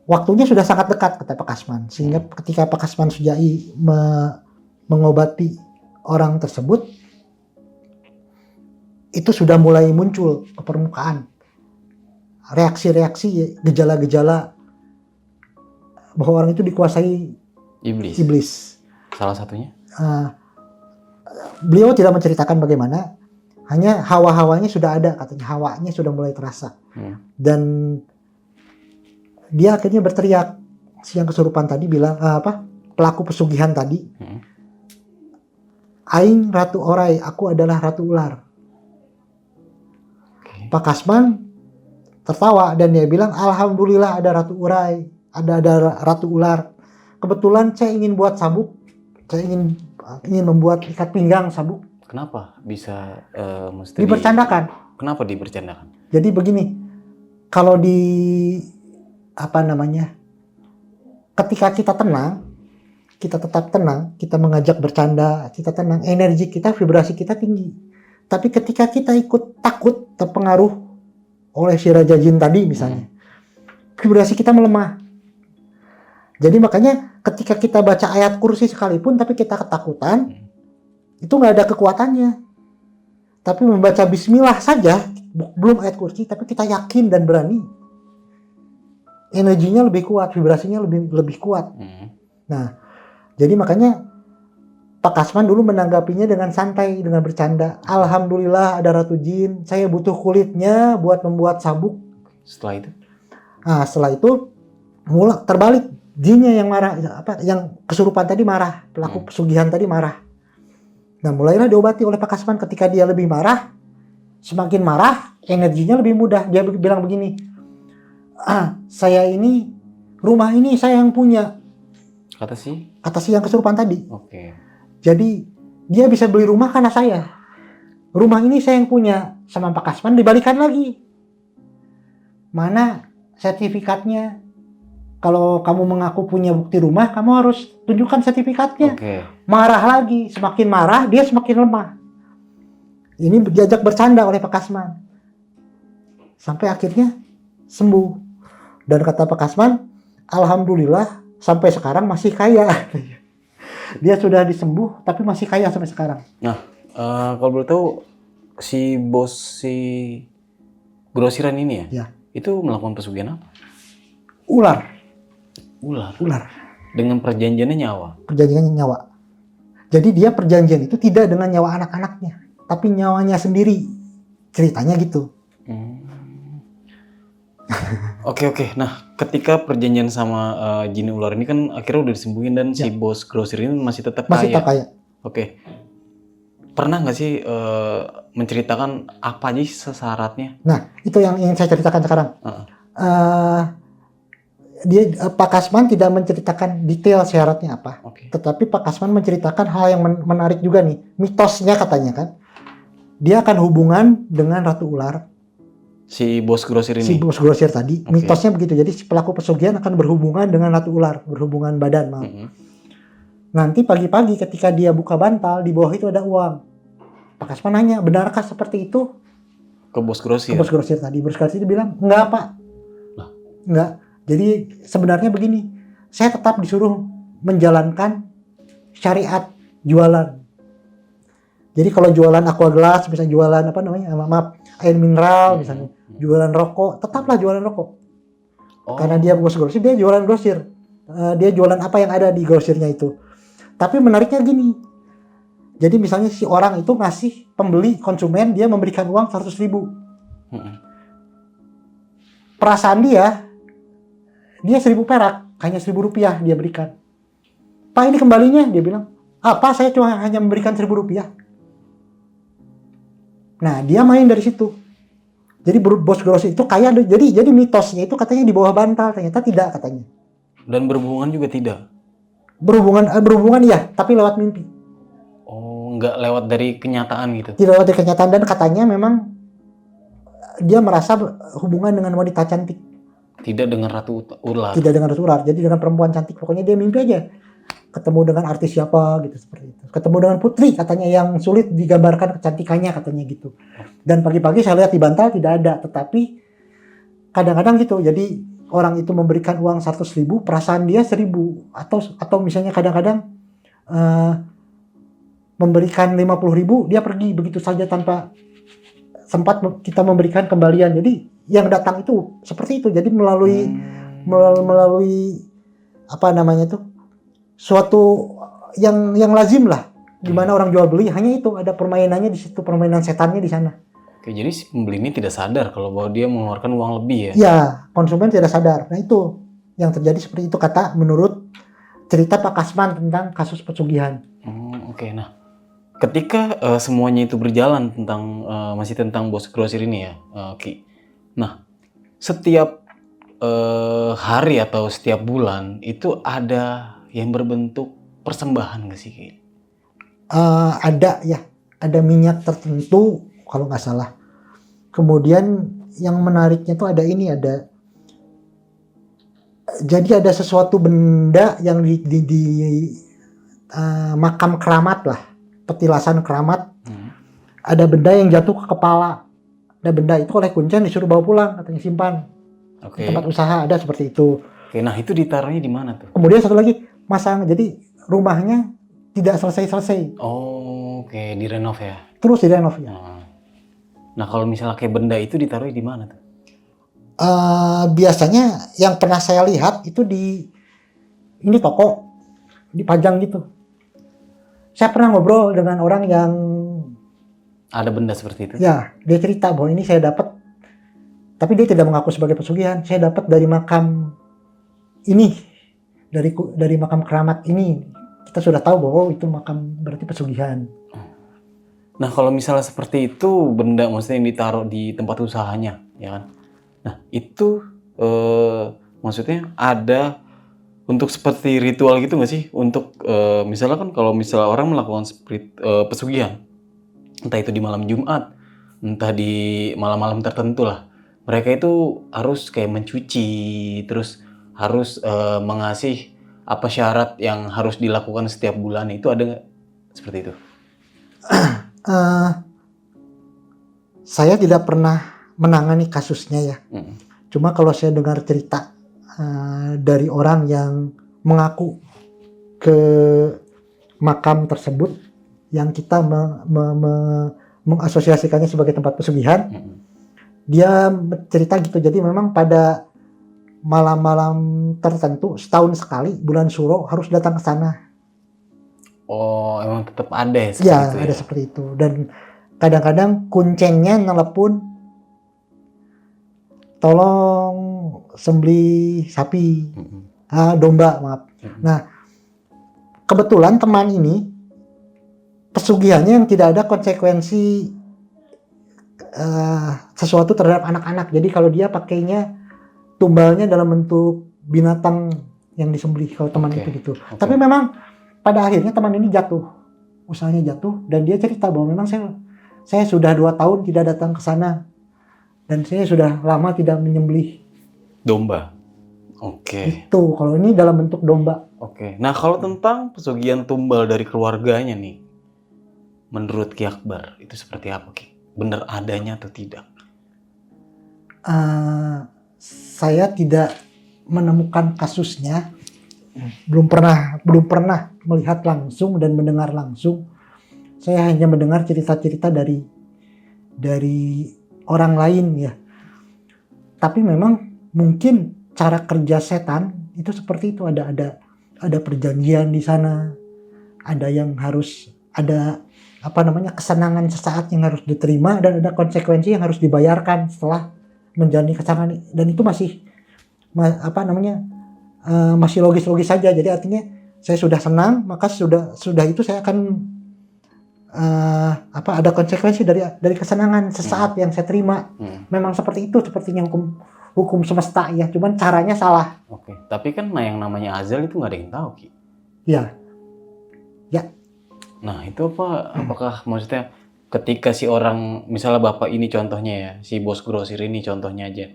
waktunya sudah sangat dekat kata Pak Kasman, sehingga ketika Pak Kasman Sujai mengobati orang tersebut, itu sudah mulai muncul ke permukaan reaksi-reaksi, gejala-gejala bahwa orang itu dikuasai iblis. Salah satunya? Beliau tidak menceritakan bagaimana, Hanya hawa-hawanya sudah ada, katanya hawanya sudah mulai terasa. Dan dia akhirnya berteriak, si yang kesurupan tadi bilang pelaku pesugihan tadi, Aing Ratu Orai, aku adalah Ratu Ular. Pak Kasman tertawa dan dia bilang, alhamdulillah ada Ratu Urai, ada Ratu Ular. Kebetulan saya ingin buat sabuk, saya ingin membuat ikat pinggang sabuk. Kenapa bisa mesti dibercandakan? Kenapa dibercandakan? Jadi begini, kalau ketika kita tenang, kita tetap tenang, kita mengajak bercanda, kita tenang, energi kita, vibrasi kita tinggi. Tapi ketika kita ikut takut, terpengaruh oleh si Raja Jin tadi misalnya, vibrasi kita melemah. Jadi makanya ketika kita baca ayat kursi sekalipun, tapi kita ketakutan, itu nggak ada kekuatannya. Tapi membaca bismillah saja, belum ayat kursi, tapi kita yakin dan berani, energinya lebih kuat, vibrasinya lebih kuat. Nah, jadi makanya Pak Kasman dulu menanggapinya dengan santai, dengan bercanda. Alhamdulillah ada Ratu Jin, saya butuh kulitnya buat membuat sabuk. Setelah itu mulai terbalik, jinnya yang marah, yang kesurupan tadi marah, pelaku pesugihan tadi marah. Nah, mulailah diobati oleh Pak Kasman. Ketika dia lebih marah, semakin marah, energinya lebih mudah. Dia bilang begini, rumah ini saya yang punya. Kata si yang kesurupan tadi. Jadi dia bisa beli rumah karena saya. Rumah ini saya yang punya. Sama Pak Kasman dibalikan lagi. Mana sertifikatnya? Kalau kamu mengaku punya bukti rumah, kamu harus tunjukkan sertifikatnya. Marah lagi, semakin marah dia semakin lemah. Ini diajak bercanda oleh Pak Kasman. Sampai akhirnya sembuh. Dan kata Pak Kasman, alhamdulillah sampai sekarang masih kaya. Dia sudah disembuh tapi masih kaya sampai sekarang. Nah, kalau boleh tahu si bos grosiran ini ya, itu melakukan pesugihan apa? Ular. Dengan perjanjiannya nyawa. Jadi dia perjanjian itu tidak dengan nyawa anak-anaknya, tapi nyawanya sendiri. Ceritanya gitu. Oke. Nah, ketika perjanjian sama jin ular ini kan akhirnya udah disembuhin dan si bos grosir ini masih tetap kaya. Oke. Pernah nggak sih menceritakan apa aja syaratnya? Nah, itu yang ingin saya ceritakan sekarang. Pak Kasman tidak menceritakan detail syaratnya apa. Tetapi Pak Kasman menceritakan hal yang menarik juga nih. Mitosnya katanya kan, dia akan hubungan dengan Ratu Ular. Si bos grosir ini? Si bos grosir tadi. Mitosnya begitu. Jadi si pelaku pesugihan akan berhubungan dengan Ratu Ular. Berhubungan badan. Nanti pagi-pagi ketika dia buka bantal, di bawah itu ada uang. Pak Kasman nanya, benarkah seperti itu? Ke bos grosir? Ke bos grosir tadi. Bos grosir bilang, enggak Pak. Enggak. Jadi sebenarnya begini, saya tetap disuruh menjalankan syariat jualan. Jadi kalau jualan aqua gelas, misalnya jualan air mineral, misalnya jualan rokok, tetaplah jualan rokok. Karena dia bos grosir, dia jualan grosir. Dia jualan apa yang ada di grosirnya itu. Tapi menariknya gini. Jadi misalnya si orang itu ngasih pembeli, konsumen, dia memberikan uang 100.000. Perasaan dia 1.000 perak, hanya 1.000 rupiah dia berikan. Pak, ini kembalinya, dia bilang. Apa, saya cuma hanya memberikan 1.000 rupiah. Nah, dia main dari situ. Jadi bos grosir itu kaya, jadi mitosnya itu katanya di bawah bantal, ternyata tidak katanya. Dan berhubungan juga tidak? Berhubungan ya, tapi lewat mimpi. Nggak lewat dari kenyataan gitu? Tidak lewat dari kenyataan, dan katanya memang dia merasa hubungan dengan wanita cantik. Tidak dengan Ratu Ular? Tidak dengan Ratu Ular, jadi dengan perempuan cantik. Pokoknya dia mimpi aja ketemu dengan artis siapa gitu, seperti itu. Ketemu dengan putri katanya yang sulit digambarkan kecantikannya katanya gitu. Dan pagi-pagi saya lihat di bantal tidak ada, tetapi kadang-kadang gitu. Jadi orang itu memberikan uang 100.000, perasaan dia 1.000, atau misalnya kadang-kadang memberikan 50.000, dia pergi begitu saja tanpa sempat kita memberikan kembalian. Jadi yang datang itu seperti itu. Jadi melalui suatu yang lazim lah. Gimana orang jual beli, hanya itu ada permainannya di situ, permainan setannya di sana. Oke, jadi si pembeli ini tidak sadar kalau bahwa dia mengeluarkan uang lebih ya? Ya, konsumen tidak sadar. Nah itu yang terjadi seperti itu kata menurut cerita Pak Kasman tentang kasus pesugihan. Oke. Nah, ketika semuanya itu berjalan tentang masih tentang bos grosir ini ya, Ki. Nah, setiap hari atau setiap bulan itu ada yang berbentuk persembahan nggak sih, Ki? Ada ya, ada minyak tertentu kalau nggak salah. Kemudian yang menariknya tuh ada ini, jadi ada sesuatu benda yang di makam keramat lah, petilasan keramat. Ada benda yang jatuh ke kepala. Ada benda itu oleh Kuncen disuruh bawa pulang, katanya simpan. Oke. Di tempat usaha ada seperti itu. Oke, nah itu ditaruhnya di mana tuh? Kemudian satu lagi masang, jadi rumahnya tidak selesai-selesai. Oh, oke, direnov ya. Terus direnov ya. Nah, kalau misalnya kayak benda itu ditaruh di mana tuh? Biasanya yang pernah saya lihat itu di ini toko dipajang gitu. Saya pernah ngobrol dengan orang yang ada benda seperti itu. Ya, dia cerita bahwa ini saya dapat, tapi dia tidak mengaku sebagai pesugihan. Saya dapat dari makam ini, dari makam keramat ini. Kita sudah tahu bahwa itu makam berarti pesugihan. Nah, kalau misalnya seperti itu benda maksudnya yang ditaruh di tempat usahanya, ya kan? Nah, itu maksudnya ada untuk seperti ritual gitu nggak sih? Untuk misalnya kan kalau misalnya orang melakukan pesugihan, entah itu di malam Jumat, entah di malam-malam tertentu lah, mereka itu harus kayak mencuci, terus harus mengasih apa syarat yang harus dilakukan setiap bulan. Itu ada nggak seperti itu? Saya tidak pernah menangani kasusnya ya. Cuma kalau saya dengar cerita dari orang yang mengaku ke makam tersebut yang kita mengasosiasikannya sebagai tempat pesugihan, dia cerita gitu. Jadi memang pada malam-malam tertentu setahun sekali bulan Suro harus datang ke sana. Oh, emang tetap ada ya seperti Ya, itu ya? ada seperti itu. Dan kadang-kadang Kuncengnya nelepon, tolong sembelih sapi, domba, maaf. Nah, kebetulan teman ini pesugihannya yang tidak ada konsekuensi sesuatu terhadap anak-anak. Jadi kalau dia pakainya tumbalnya dalam bentuk binatang yang disembelih, kalau teman itu gitu. Tapi memang pada akhirnya teman ini jatuh, usahanya jatuh, dan dia cerita bahwa memang saya sudah 2 tahun tidak datang ke sana dan saya sudah lama tidak menyembelih domba. Oke. Itu kalau ini dalam bentuk domba. Oke. Nah, kalau tentang pesugihan tumbal dari keluarganya nih, menurut Ki Akbar itu seperti apa, Ki? Benar adanya atau tidak? Saya tidak menemukan kasusnya, belum pernah melihat langsung dan mendengar langsung. Saya hanya mendengar cerita-cerita dari orang lain ya. Tapi memang mungkin cara kerja setan itu seperti itu, ada perjanjian di sana, ada yang harus ada kesenangan sesaat yang harus diterima, dan ada konsekuensi yang harus dibayarkan setelah menjalani kesenangan, dan itu masih masih logis-logis saja. Jadi artinya saya sudah senang, maka sudah itu saya akan ada konsekuensi dari kesenangan sesaat yang saya terima. Memang seperti itu, sepertinya hukum semesta ya, cuman caranya salah. Oke. Tapi kan yang namanya azal itu nggak ada yang tahu, Ki. Ya. Nah, itu apakah maksudnya ketika si orang, misalnya bapak ini contohnya ya, si bos grosir ini contohnya aja,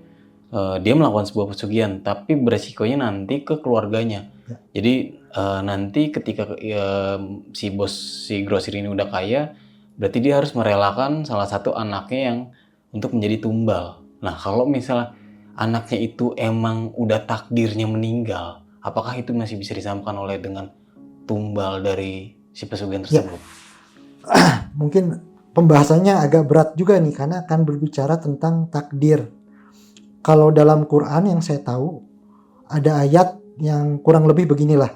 dia melakukan sebuah pesugihan, tapi beresikonya nanti ke keluarganya. Ya. Jadi nanti ketika si grosir ini udah kaya, berarti dia harus merelakan salah satu anaknya yang untuk menjadi tumbal. Nah, kalau misalnya anaknya itu emang udah takdirnya meninggal, apakah itu masih bisa disamakan dengan tumbal dari si pesugihan tersebut? Ya. Mungkin pembahasannya agak berat juga nih, karena akan berbicara tentang takdir. Kalau dalam Quran yang saya tahu ada ayat yang kurang lebih beginilah.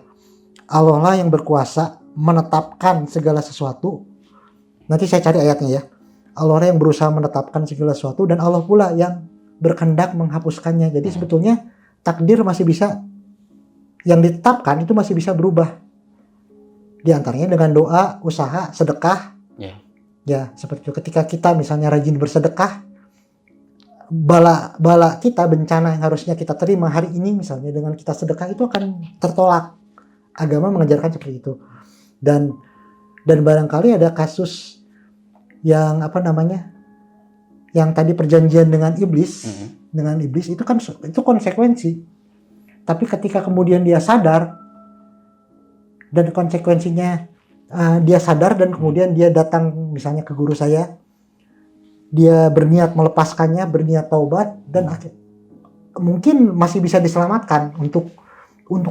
Allah lah yang berkuasa menetapkan segala sesuatu. Nanti saya cari ayatnya ya. Allah yang berusaha menetapkan segala sesuatu dan Allah pula yang berkehendak menghapuskannya. Jadi sebetulnya takdir masih bisa, yang ditetapkan itu masih bisa berubah. Di antaranya dengan doa, usaha, sedekah. Ya, seperti itu. Ketika kita misalnya rajin bersedekah, bala kita, bencana yang harusnya kita terima hari ini misalnya dengan kita sedekah itu akan tertolak. Agama mengajarkan seperti itu. Dan barangkali ada kasus yang yang tadi perjanjian dengan iblis, itu kan itu konsekuensi. Tapi ketika kemudian dia sadar dan konsekuensinya, dia sadar dan kemudian dia datang misalnya ke guru saya, dia berniat melepaskannya, berniat taubat, dan mungkin masih bisa diselamatkan untuk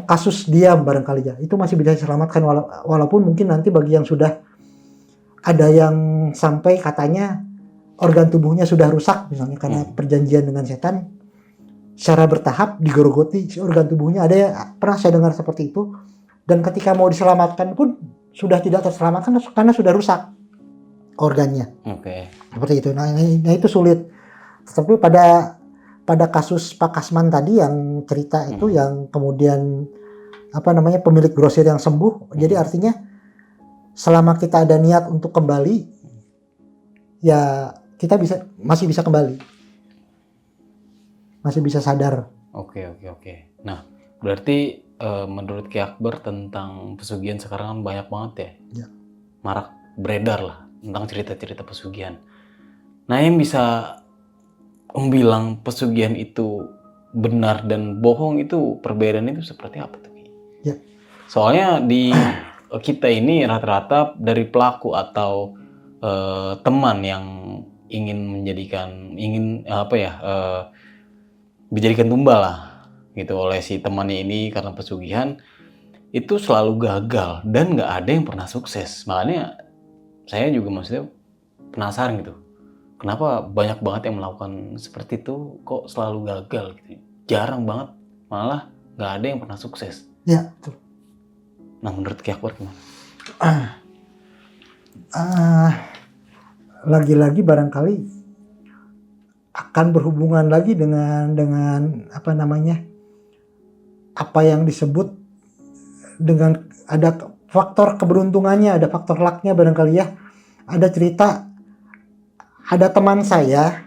kasus dia barangkali ya. Itu masih bisa diselamatkan walaupun mungkin nanti bagi yang sudah ada yang sampai katanya organ tubuhnya sudah rusak misalnya karena perjanjian dengan setan, secara bertahap digerogoti si organ tubuhnya. Ada yang pernah saya dengar seperti itu, dan ketika mau diselamatkan pun sudah tidak terselamatkan karena sudah rusak organnya. Seperti itu. Nah itu sulit. Tapi pada kasus Pak Kasman tadi yang cerita itu, yang kemudian pemilik grosir yang sembuh. Jadi artinya selama kita ada niat untuk kembali, ya kita masih bisa kembali, masih bisa sadar. Oke. Nah, berarti menurut Ki Akbar tentang pesugihan sekarang kan banyak banget ya. Marak beredar lah tentang cerita-cerita pesugihan. Nah, yang bisa bilang pesugihan itu benar dan bohong itu perbedaan itu seperti apa tuh? Ya. Soalnya di kita ini rata-rata dari pelaku atau teman yang ingin dijadikan tumbal lah gitu oleh si temannya ini karena pesugihan, itu selalu gagal dan nggak ada yang pernah sukses. Makanya saya juga maksudnya penasaran gitu, kenapa banyak banget yang melakukan seperti itu kok selalu gagal gitu, jarang banget malah nggak ada yang pernah sukses. Ya, betul. Nah, menurut Ki Akbar gimana? Lagi-lagi barangkali akan berhubungan lagi dengan apa yang disebut dengan ada faktor keberuntungannya, ada faktor lucknya barangkali ya. Ada cerita, ada teman saya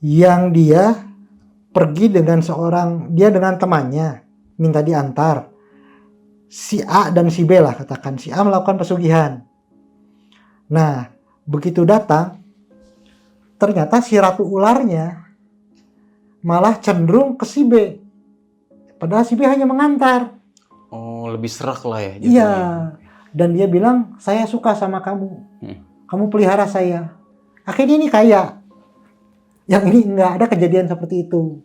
yang dia pergi dengan dengan temannya minta diantar. Si A dan si B lah katakan. Si A melakukan pesugihan. Nah, begitu datang, ternyata si ratu ularnya malah cenderung ke si B. Padahal si B hanya mengantar. Oh, lebih serak lah ya. Iya. Dan dia bilang, saya suka sama kamu. Kamu pelihara saya. Akhirnya ini kaya. Yang ini enggak ada kejadian seperti itu.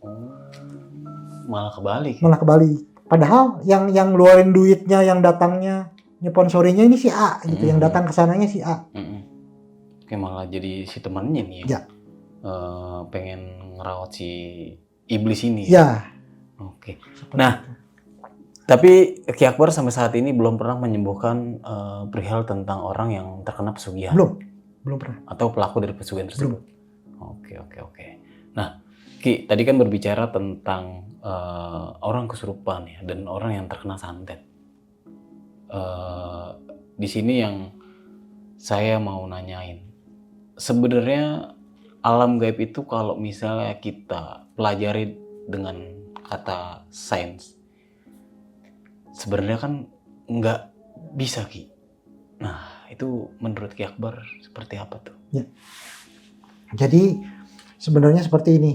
Malah kebalik. Malah kebalik. Padahal yang ngeluarin duitnya, yang datangnya, nyponsorinya ini si A gitu. Yang datang ke sananya si A. Oke, malah jadi si temannya nih ya. Pengen ngerawat si iblis ini. Ya. Oke. Nah, tapi Ki Akbar sampai saat ini belum pernah menyembuhkan perihal tentang orang yang terkena pesugihan. Belum pernah. Atau pelaku dari pesugihan tersebut. Oke. Nah, Ki, tadi kan berbicara tentang orang kesurupan ya dan orang yang terkena santet. Di sini yang saya mau nanyain, sebenarnya alam gaib itu kalau misalnya kita pelajari dengan kata sains, sebenarnya kan nggak bisa, Ki. Nah, itu menurut Ki Akbar seperti apa tuh? Ya. Jadi sebenarnya seperti ini.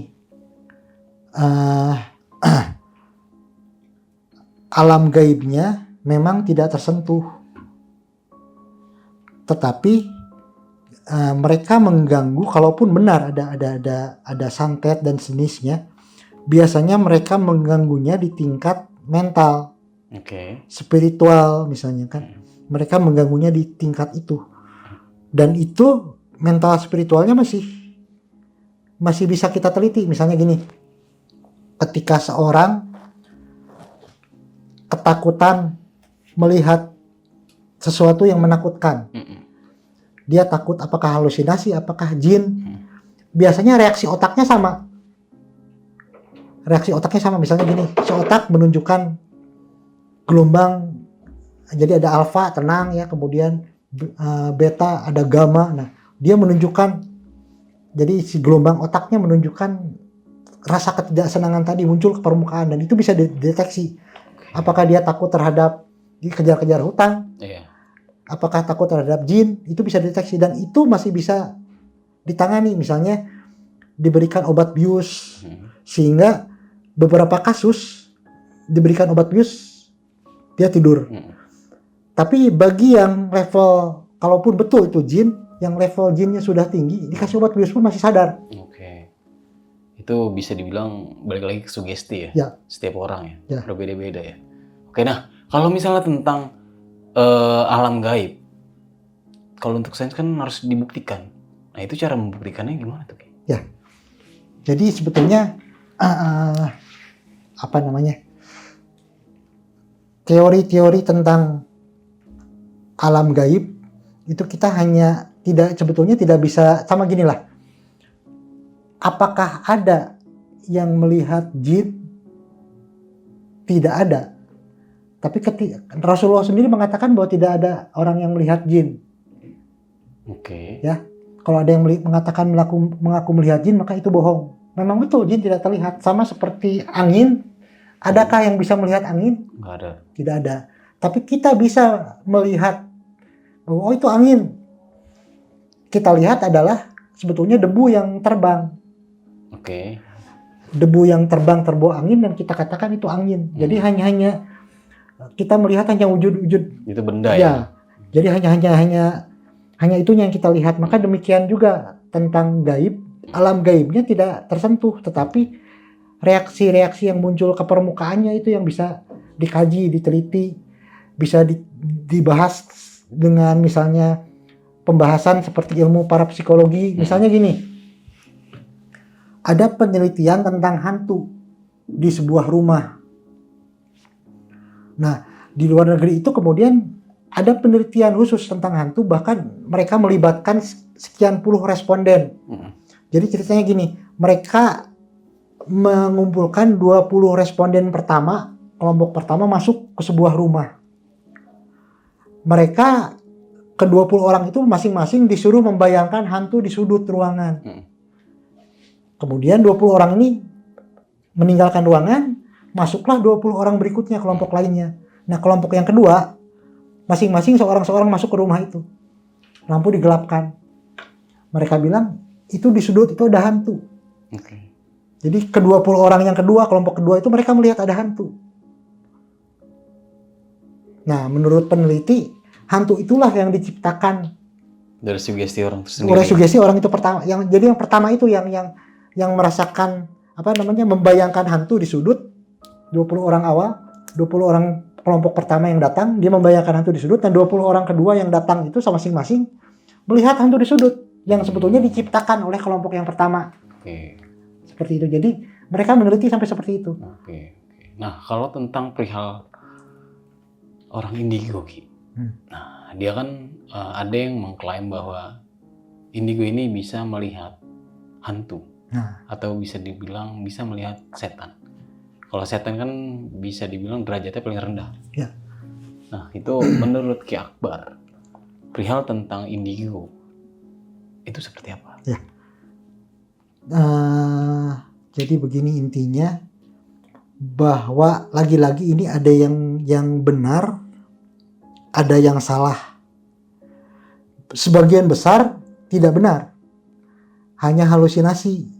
Alam gaibnya memang tidak tersentuh, tetapi mereka mengganggu. Kalaupun benar ada santet dan sejenisnya, biasanya mereka mengganggunya di tingkat mental, spiritual misalnya kan. Mereka mengganggunya di tingkat itu, dan itu mental spiritualnya masih bisa kita teliti. Misalnya gini, ketika seorang ketakutan melihat sesuatu yang menakutkan. Mm-mm. Dia takut apakah halusinasi, apakah jin. Hmm. Biasanya reaksi otaknya sama. Misalnya gini, si otak menunjukkan gelombang, jadi ada alfa tenang ya, kemudian beta ada gamma. Nah, dia menunjukkan, jadi si gelombang otaknya menunjukkan rasa ketidaksenangan tadi muncul ke permukaan, dan itu bisa dideteksi. Apakah dia takut terhadap dikejar-kejar hutang, Iya. apakah takut terhadap jin, itu bisa dideteksi, dan itu masih bisa ditangani. Misalnya diberikan obat bius, sehingga beberapa kasus diberikan obat bius dia tidur. Tapi bagi yang level, kalaupun betul itu jin, yang level jinnya sudah tinggi, dikasih obat bius pun masih sadar. Oke. Itu bisa dibilang balik lagi ke sugesti ya? Ya. Setiap orang Ya. berbeda-beda ya. Oke, nah kalau misalnya tentang alam gaib, kalau untuk sains kan harus dibuktikan. Nah itu cara membuktikannya gimana tuh? Ya. Jadi sebetulnya teori-teori tentang alam gaib itu kita sebetulnya tidak bisa, sama gini lah. Apakah ada yang melihat jin? Tidak ada. Tapi Rasulullah sendiri mengatakan bahwa tidak ada orang yang melihat jin. Oke. Ya, kalau ada yang mengatakan mengaku melihat jin, maka itu bohong. Memang betul jin tidak terlihat, sama seperti angin. Adakah yang bisa melihat angin? Nggak ada. Tidak ada. Tapi kita bisa melihat, oh itu angin. Kita lihat adalah sebetulnya debu yang terbang. Oke. Debu yang terbang terbawa angin, dan kita katakan itu angin. Jadi hanya kita melihat hanya wujud-wujud. Itu benda Ya. ya. Jadi hanya itunya yang kita lihat. Maka demikian juga tentang gaib, alam gaibnya tidak tersentuh, tetapi reaksi-reaksi yang muncul ke permukaannya itu yang bisa dikaji, diteliti, bisa dibahas dengan misalnya pembahasan seperti ilmu parapsikologi. Misalnya gini, ada penelitian tentang hantu di sebuah rumah. Nah, di luar negeri itu kemudian ada penelitian khusus tentang hantu, bahkan mereka melibatkan sekian puluh responden. Jadi ceritanya gini, mereka mengumpulkan 20 responden pertama, kelompok pertama masuk ke sebuah rumah. Mereka ke-20 orang itu masing-masing disuruh membayangkan hantu di sudut ruangan. Kemudian 20 orang ini meninggalkan ruangan, masuklah 20 orang berikutnya, kelompok lainnya. Nah, kelompok yang kedua, masing-masing seorang-seorang masuk ke rumah itu. Lampu digelapkan. Mereka bilang, itu di sudut itu ada hantu. Oke. Jadi ke-20 orang yang kedua, kelompok kedua itu mereka melihat ada hantu. Nah, menurut peneliti, hantu itulah yang diciptakan Dari sugesti orang itu sendiri. oleh sugesti orang itu pertama. Jadi yang pertama itu yang merasakan membayangkan hantu di sudut. 20 orang awal, 20 orang kelompok pertama yang datang, dia membayangkan hantu di sudut, dan 20 orang kedua yang datang itu masing-masing melihat hantu di sudut yang sebetulnya diciptakan oleh kelompok yang pertama. Oke. Seperti itu. Jadi mereka meneliti sampai seperti itu. Oke. Nah, kalau tentang perihal orang indigo, Ki. Nah, dia kan ada yang mengklaim bahwa indigo ini bisa melihat hantu. Atau bisa dibilang bisa melihat setan. Kalau setan kan bisa dibilang derajatnya paling rendah. Ya. Nah, itu menurut Ki Akbar, perihal tentang indigo itu seperti apa? Ya. Jadi begini intinya, bahwa lagi-lagi ini ada yang benar, ada yang salah. Sebagian besar tidak benar, hanya halusinasi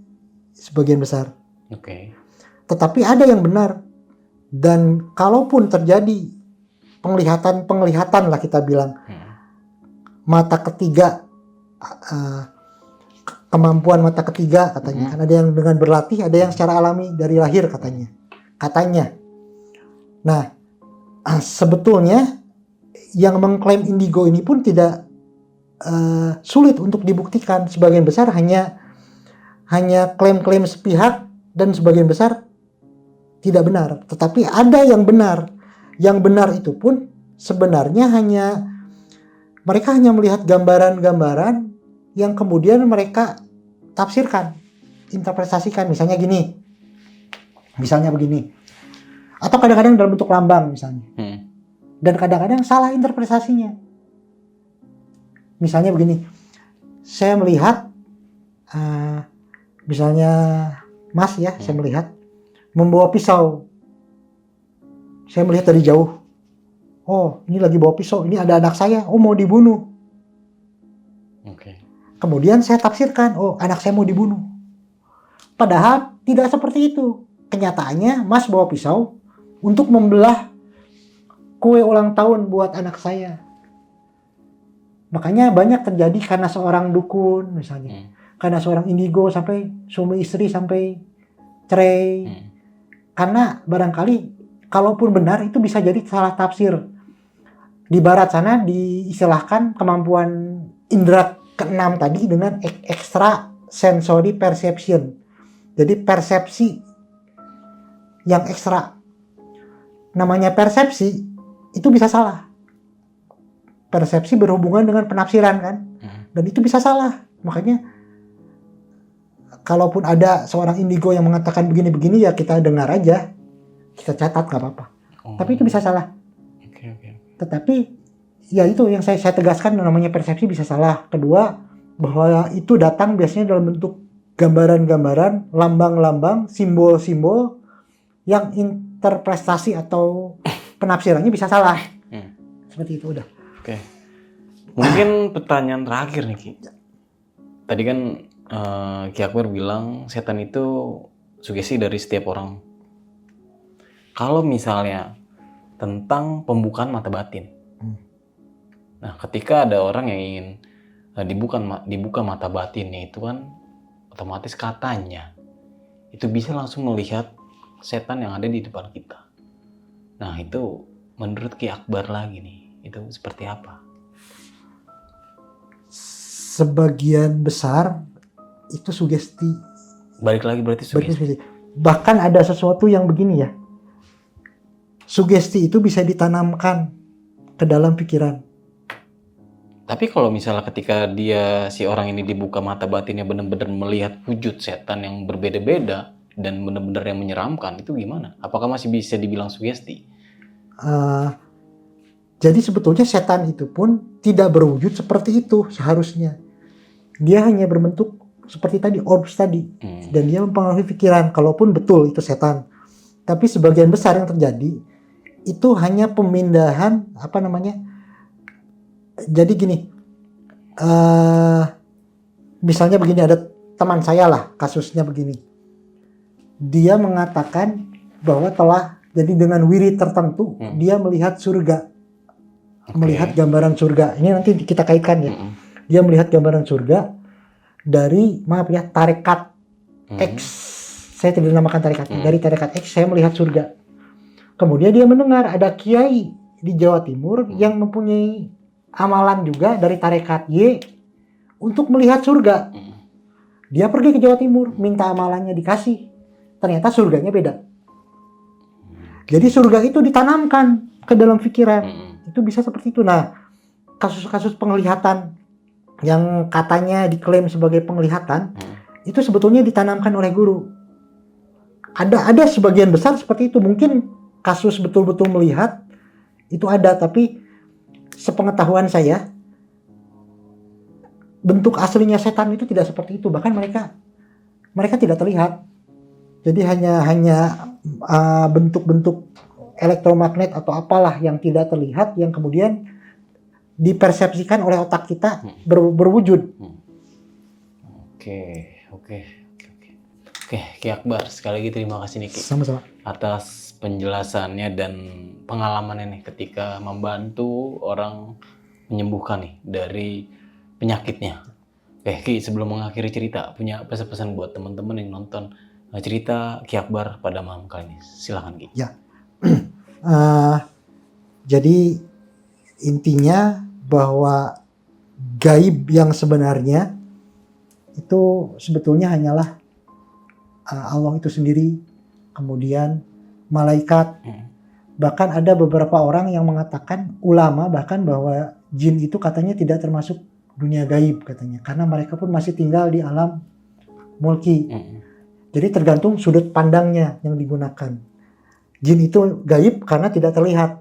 sebagian besar. Oke. Tetapi ada yang benar, dan kalaupun terjadi penglihatan lah kita bilang, mata ketiga, kemampuan mata ketiga katanya. Kan ada yang dengan berlatih, ada yang secara alami dari lahir katanya. Nah, sebetulnya yang mengklaim indigo ini pun tidak sulit untuk dibuktikan. Sebagian besar hanya klaim-klaim sepihak, dan sebagian besar tidak benar. Tetapi ada yang benar. Yang benar itu pun sebenarnya hanya Mereka hanya melihat gambaran-gambaran yang kemudian mereka tafsirkan, interpretasikan. Misalnya gini, misalnya begini. Atau kadang-kadang dalam bentuk lambang misalnya. Dan kadang-kadang salah interpretasinya. Misalnya begini, saya melihat, misalnya Mas ya, saya melihat membawa pisau. Saya melihat dari jauh. Oh, ini lagi bawa pisau, ini ada anak saya, oh mau dibunuh. Kemudian saya tafsirkan, oh anak saya mau dibunuh. Padahal tidak seperti itu. Kenyataannya Mas bawa pisau untuk membelah kue ulang tahun buat anak saya. Makanya banyak terjadi karena seorang dukun misalnya. Karena seorang indigo sampai suami istri sampai cerai. Karena barangkali kalaupun benar itu bisa jadi salah tafsir. Di barat sana diistilahkan kemampuan indera keenam tadi dengan extra sensory perception. Jadi persepsi yang ekstra. Namanya persepsi itu bisa salah. Persepsi berhubungan dengan penafsiran kan. Dan itu bisa salah. Makanya kalaupun ada seorang indigo yang mengatakan begini-begini ya kita dengar aja. Kita catat gak apa-apa. Tapi itu bisa salah. Tetapi ya itu yang saya tegaskan, namanya persepsi bisa salah. Kedua, bahwa itu datang biasanya dalam bentuk gambaran-gambaran, lambang-lambang, simbol-simbol yang interpretasi atau penafsirannya bisa salah. Seperti itu udah. Mungkin pertanyaan terakhir nih Ki. Tadi kan Ki Akbar bilang setan itu sugesti dari setiap orang. Kalau misalnya tentang pembukaan mata batin. Nah, ketika ada orang yang ingin dibuka mata batinnya itu kan otomatis katanya itu bisa langsung melihat setan yang ada di depan kita. Nah, itu menurut Ki Akbar lagi nih, itu seperti apa? Sebagian besar itu sugesti. Balik lagi berarti sugesti. Bahkan ada sesuatu yang begini ya. Sugesti itu bisa ditanamkan ke dalam pikiran. Tapi kalau misalnya ketika si orang ini dibuka mata batinnya benar-benar melihat wujud setan yang berbeda-beda dan benar-benar yang menyeramkan, itu gimana? Apakah masih bisa dibilang sugesti? Jadi sebetulnya setan itu pun tidak berwujud seperti itu seharusnya. Dia hanya berbentuk seperti tadi, orbs tadi. Dan dia mempengaruhi pikiran, kalaupun betul itu setan. Tapi sebagian besar yang terjadi itu hanya pemindahan jadi gini, misalnya begini, ada teman saya lah kasusnya begini, dia mengatakan bahwa jadi dengan wirid tertentu dia melihat surga, melihat gambaran surga. Ini nanti kita kaitkan ya. Dia melihat gambaran surga dari tarekat X. Saya tidak namakan tarekat. Dari tarekat X saya melihat surga. Kemudian dia mendengar ada kiai di Jawa Timur yang mempunyai amalan juga dari tarekat Y untuk melihat surga. Dia pergi ke Jawa Timur, minta amalannya dikasih. Ternyata surganya beda. Jadi surga itu ditanamkan ke dalam pikiran. Itu bisa seperti itu. Nah, kasus-kasus penglihatan yang katanya diklaim sebagai penglihatan, itu sebetulnya ditanamkan oleh guru. Ada sebagian besar seperti itu. Mungkin kasus betul-betul melihat itu ada, tapi sepengetahuan saya bentuk aslinya setan itu tidak seperti itu. Bahkan mereka tidak terlihat. Jadi hanya bentuk-bentuk elektromagnet atau apalah yang tidak terlihat yang kemudian dipersepsikan oleh otak kita berwujud. Oke, Ki Akbar, sekali lagi terima kasih nih Ki. Sama-sama. Atas penjelasannya dan pengalamannya nih ketika membantu orang menyembuhkan nih dari penyakitnya. Ki, sebelum mengakhiri cerita, punya pesan-pesan buat teman-teman yang nonton cerita Ki Akbar pada malam kali ini. Silakan Ki. Ya. Jadi intinya bahwa gaib yang sebenarnya itu sebetulnya hanyalah Allah itu sendiri, kemudian malaikat. Bahkan ada beberapa orang yang mengatakan, ulama bahkan, bahwa jin itu katanya tidak termasuk dunia gaib katanya, karena mereka pun masih tinggal di alam mulki. Jadi tergantung sudut pandangnya yang digunakan. Jin itu gaib karena tidak terlihat.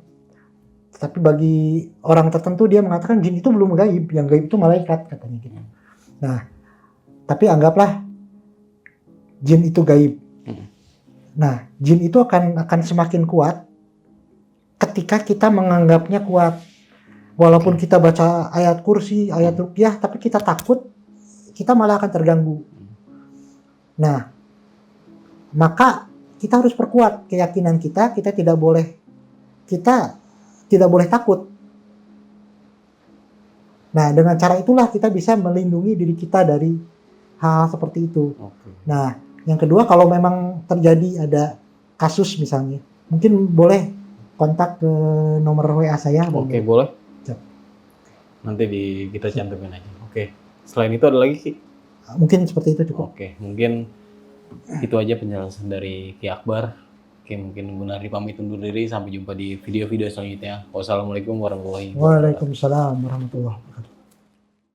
Tapi bagi orang tertentu dia mengatakan jin itu belum gaib, yang gaib itu malaikat katanya gitu. Nah, tapi anggaplah jin itu gaib. Nah, jin itu akan semakin kuat ketika kita menganggapnya kuat. Walaupun kita baca ayat kursi, ayat ruqyah, tapi kita takut, kita malah akan terganggu. Nah, maka kita harus perkuat keyakinan kita tidak boleh takut. Nah, dengan cara itulah kita bisa melindungi diri kita dari hal seperti itu. Nah, yang kedua, kalau memang terjadi ada kasus misalnya, mungkin boleh kontak ke nomor WA saya. Oke, boleh. Siap. Nanti kita cantumin aja. Oke. Selain itu ada lagi, Ki? Mungkin seperti itu cukup. Oke, mungkin itu aja penjelasan dari Ki Akbar. Oke, mungkin Gunardi pamit undur diri. Sampai jumpa di video-video selanjutnya. Wassalamualaikum warahmatullahi wabarakatuh. Waalaikumsalam warahmatullahi wabarakatuh.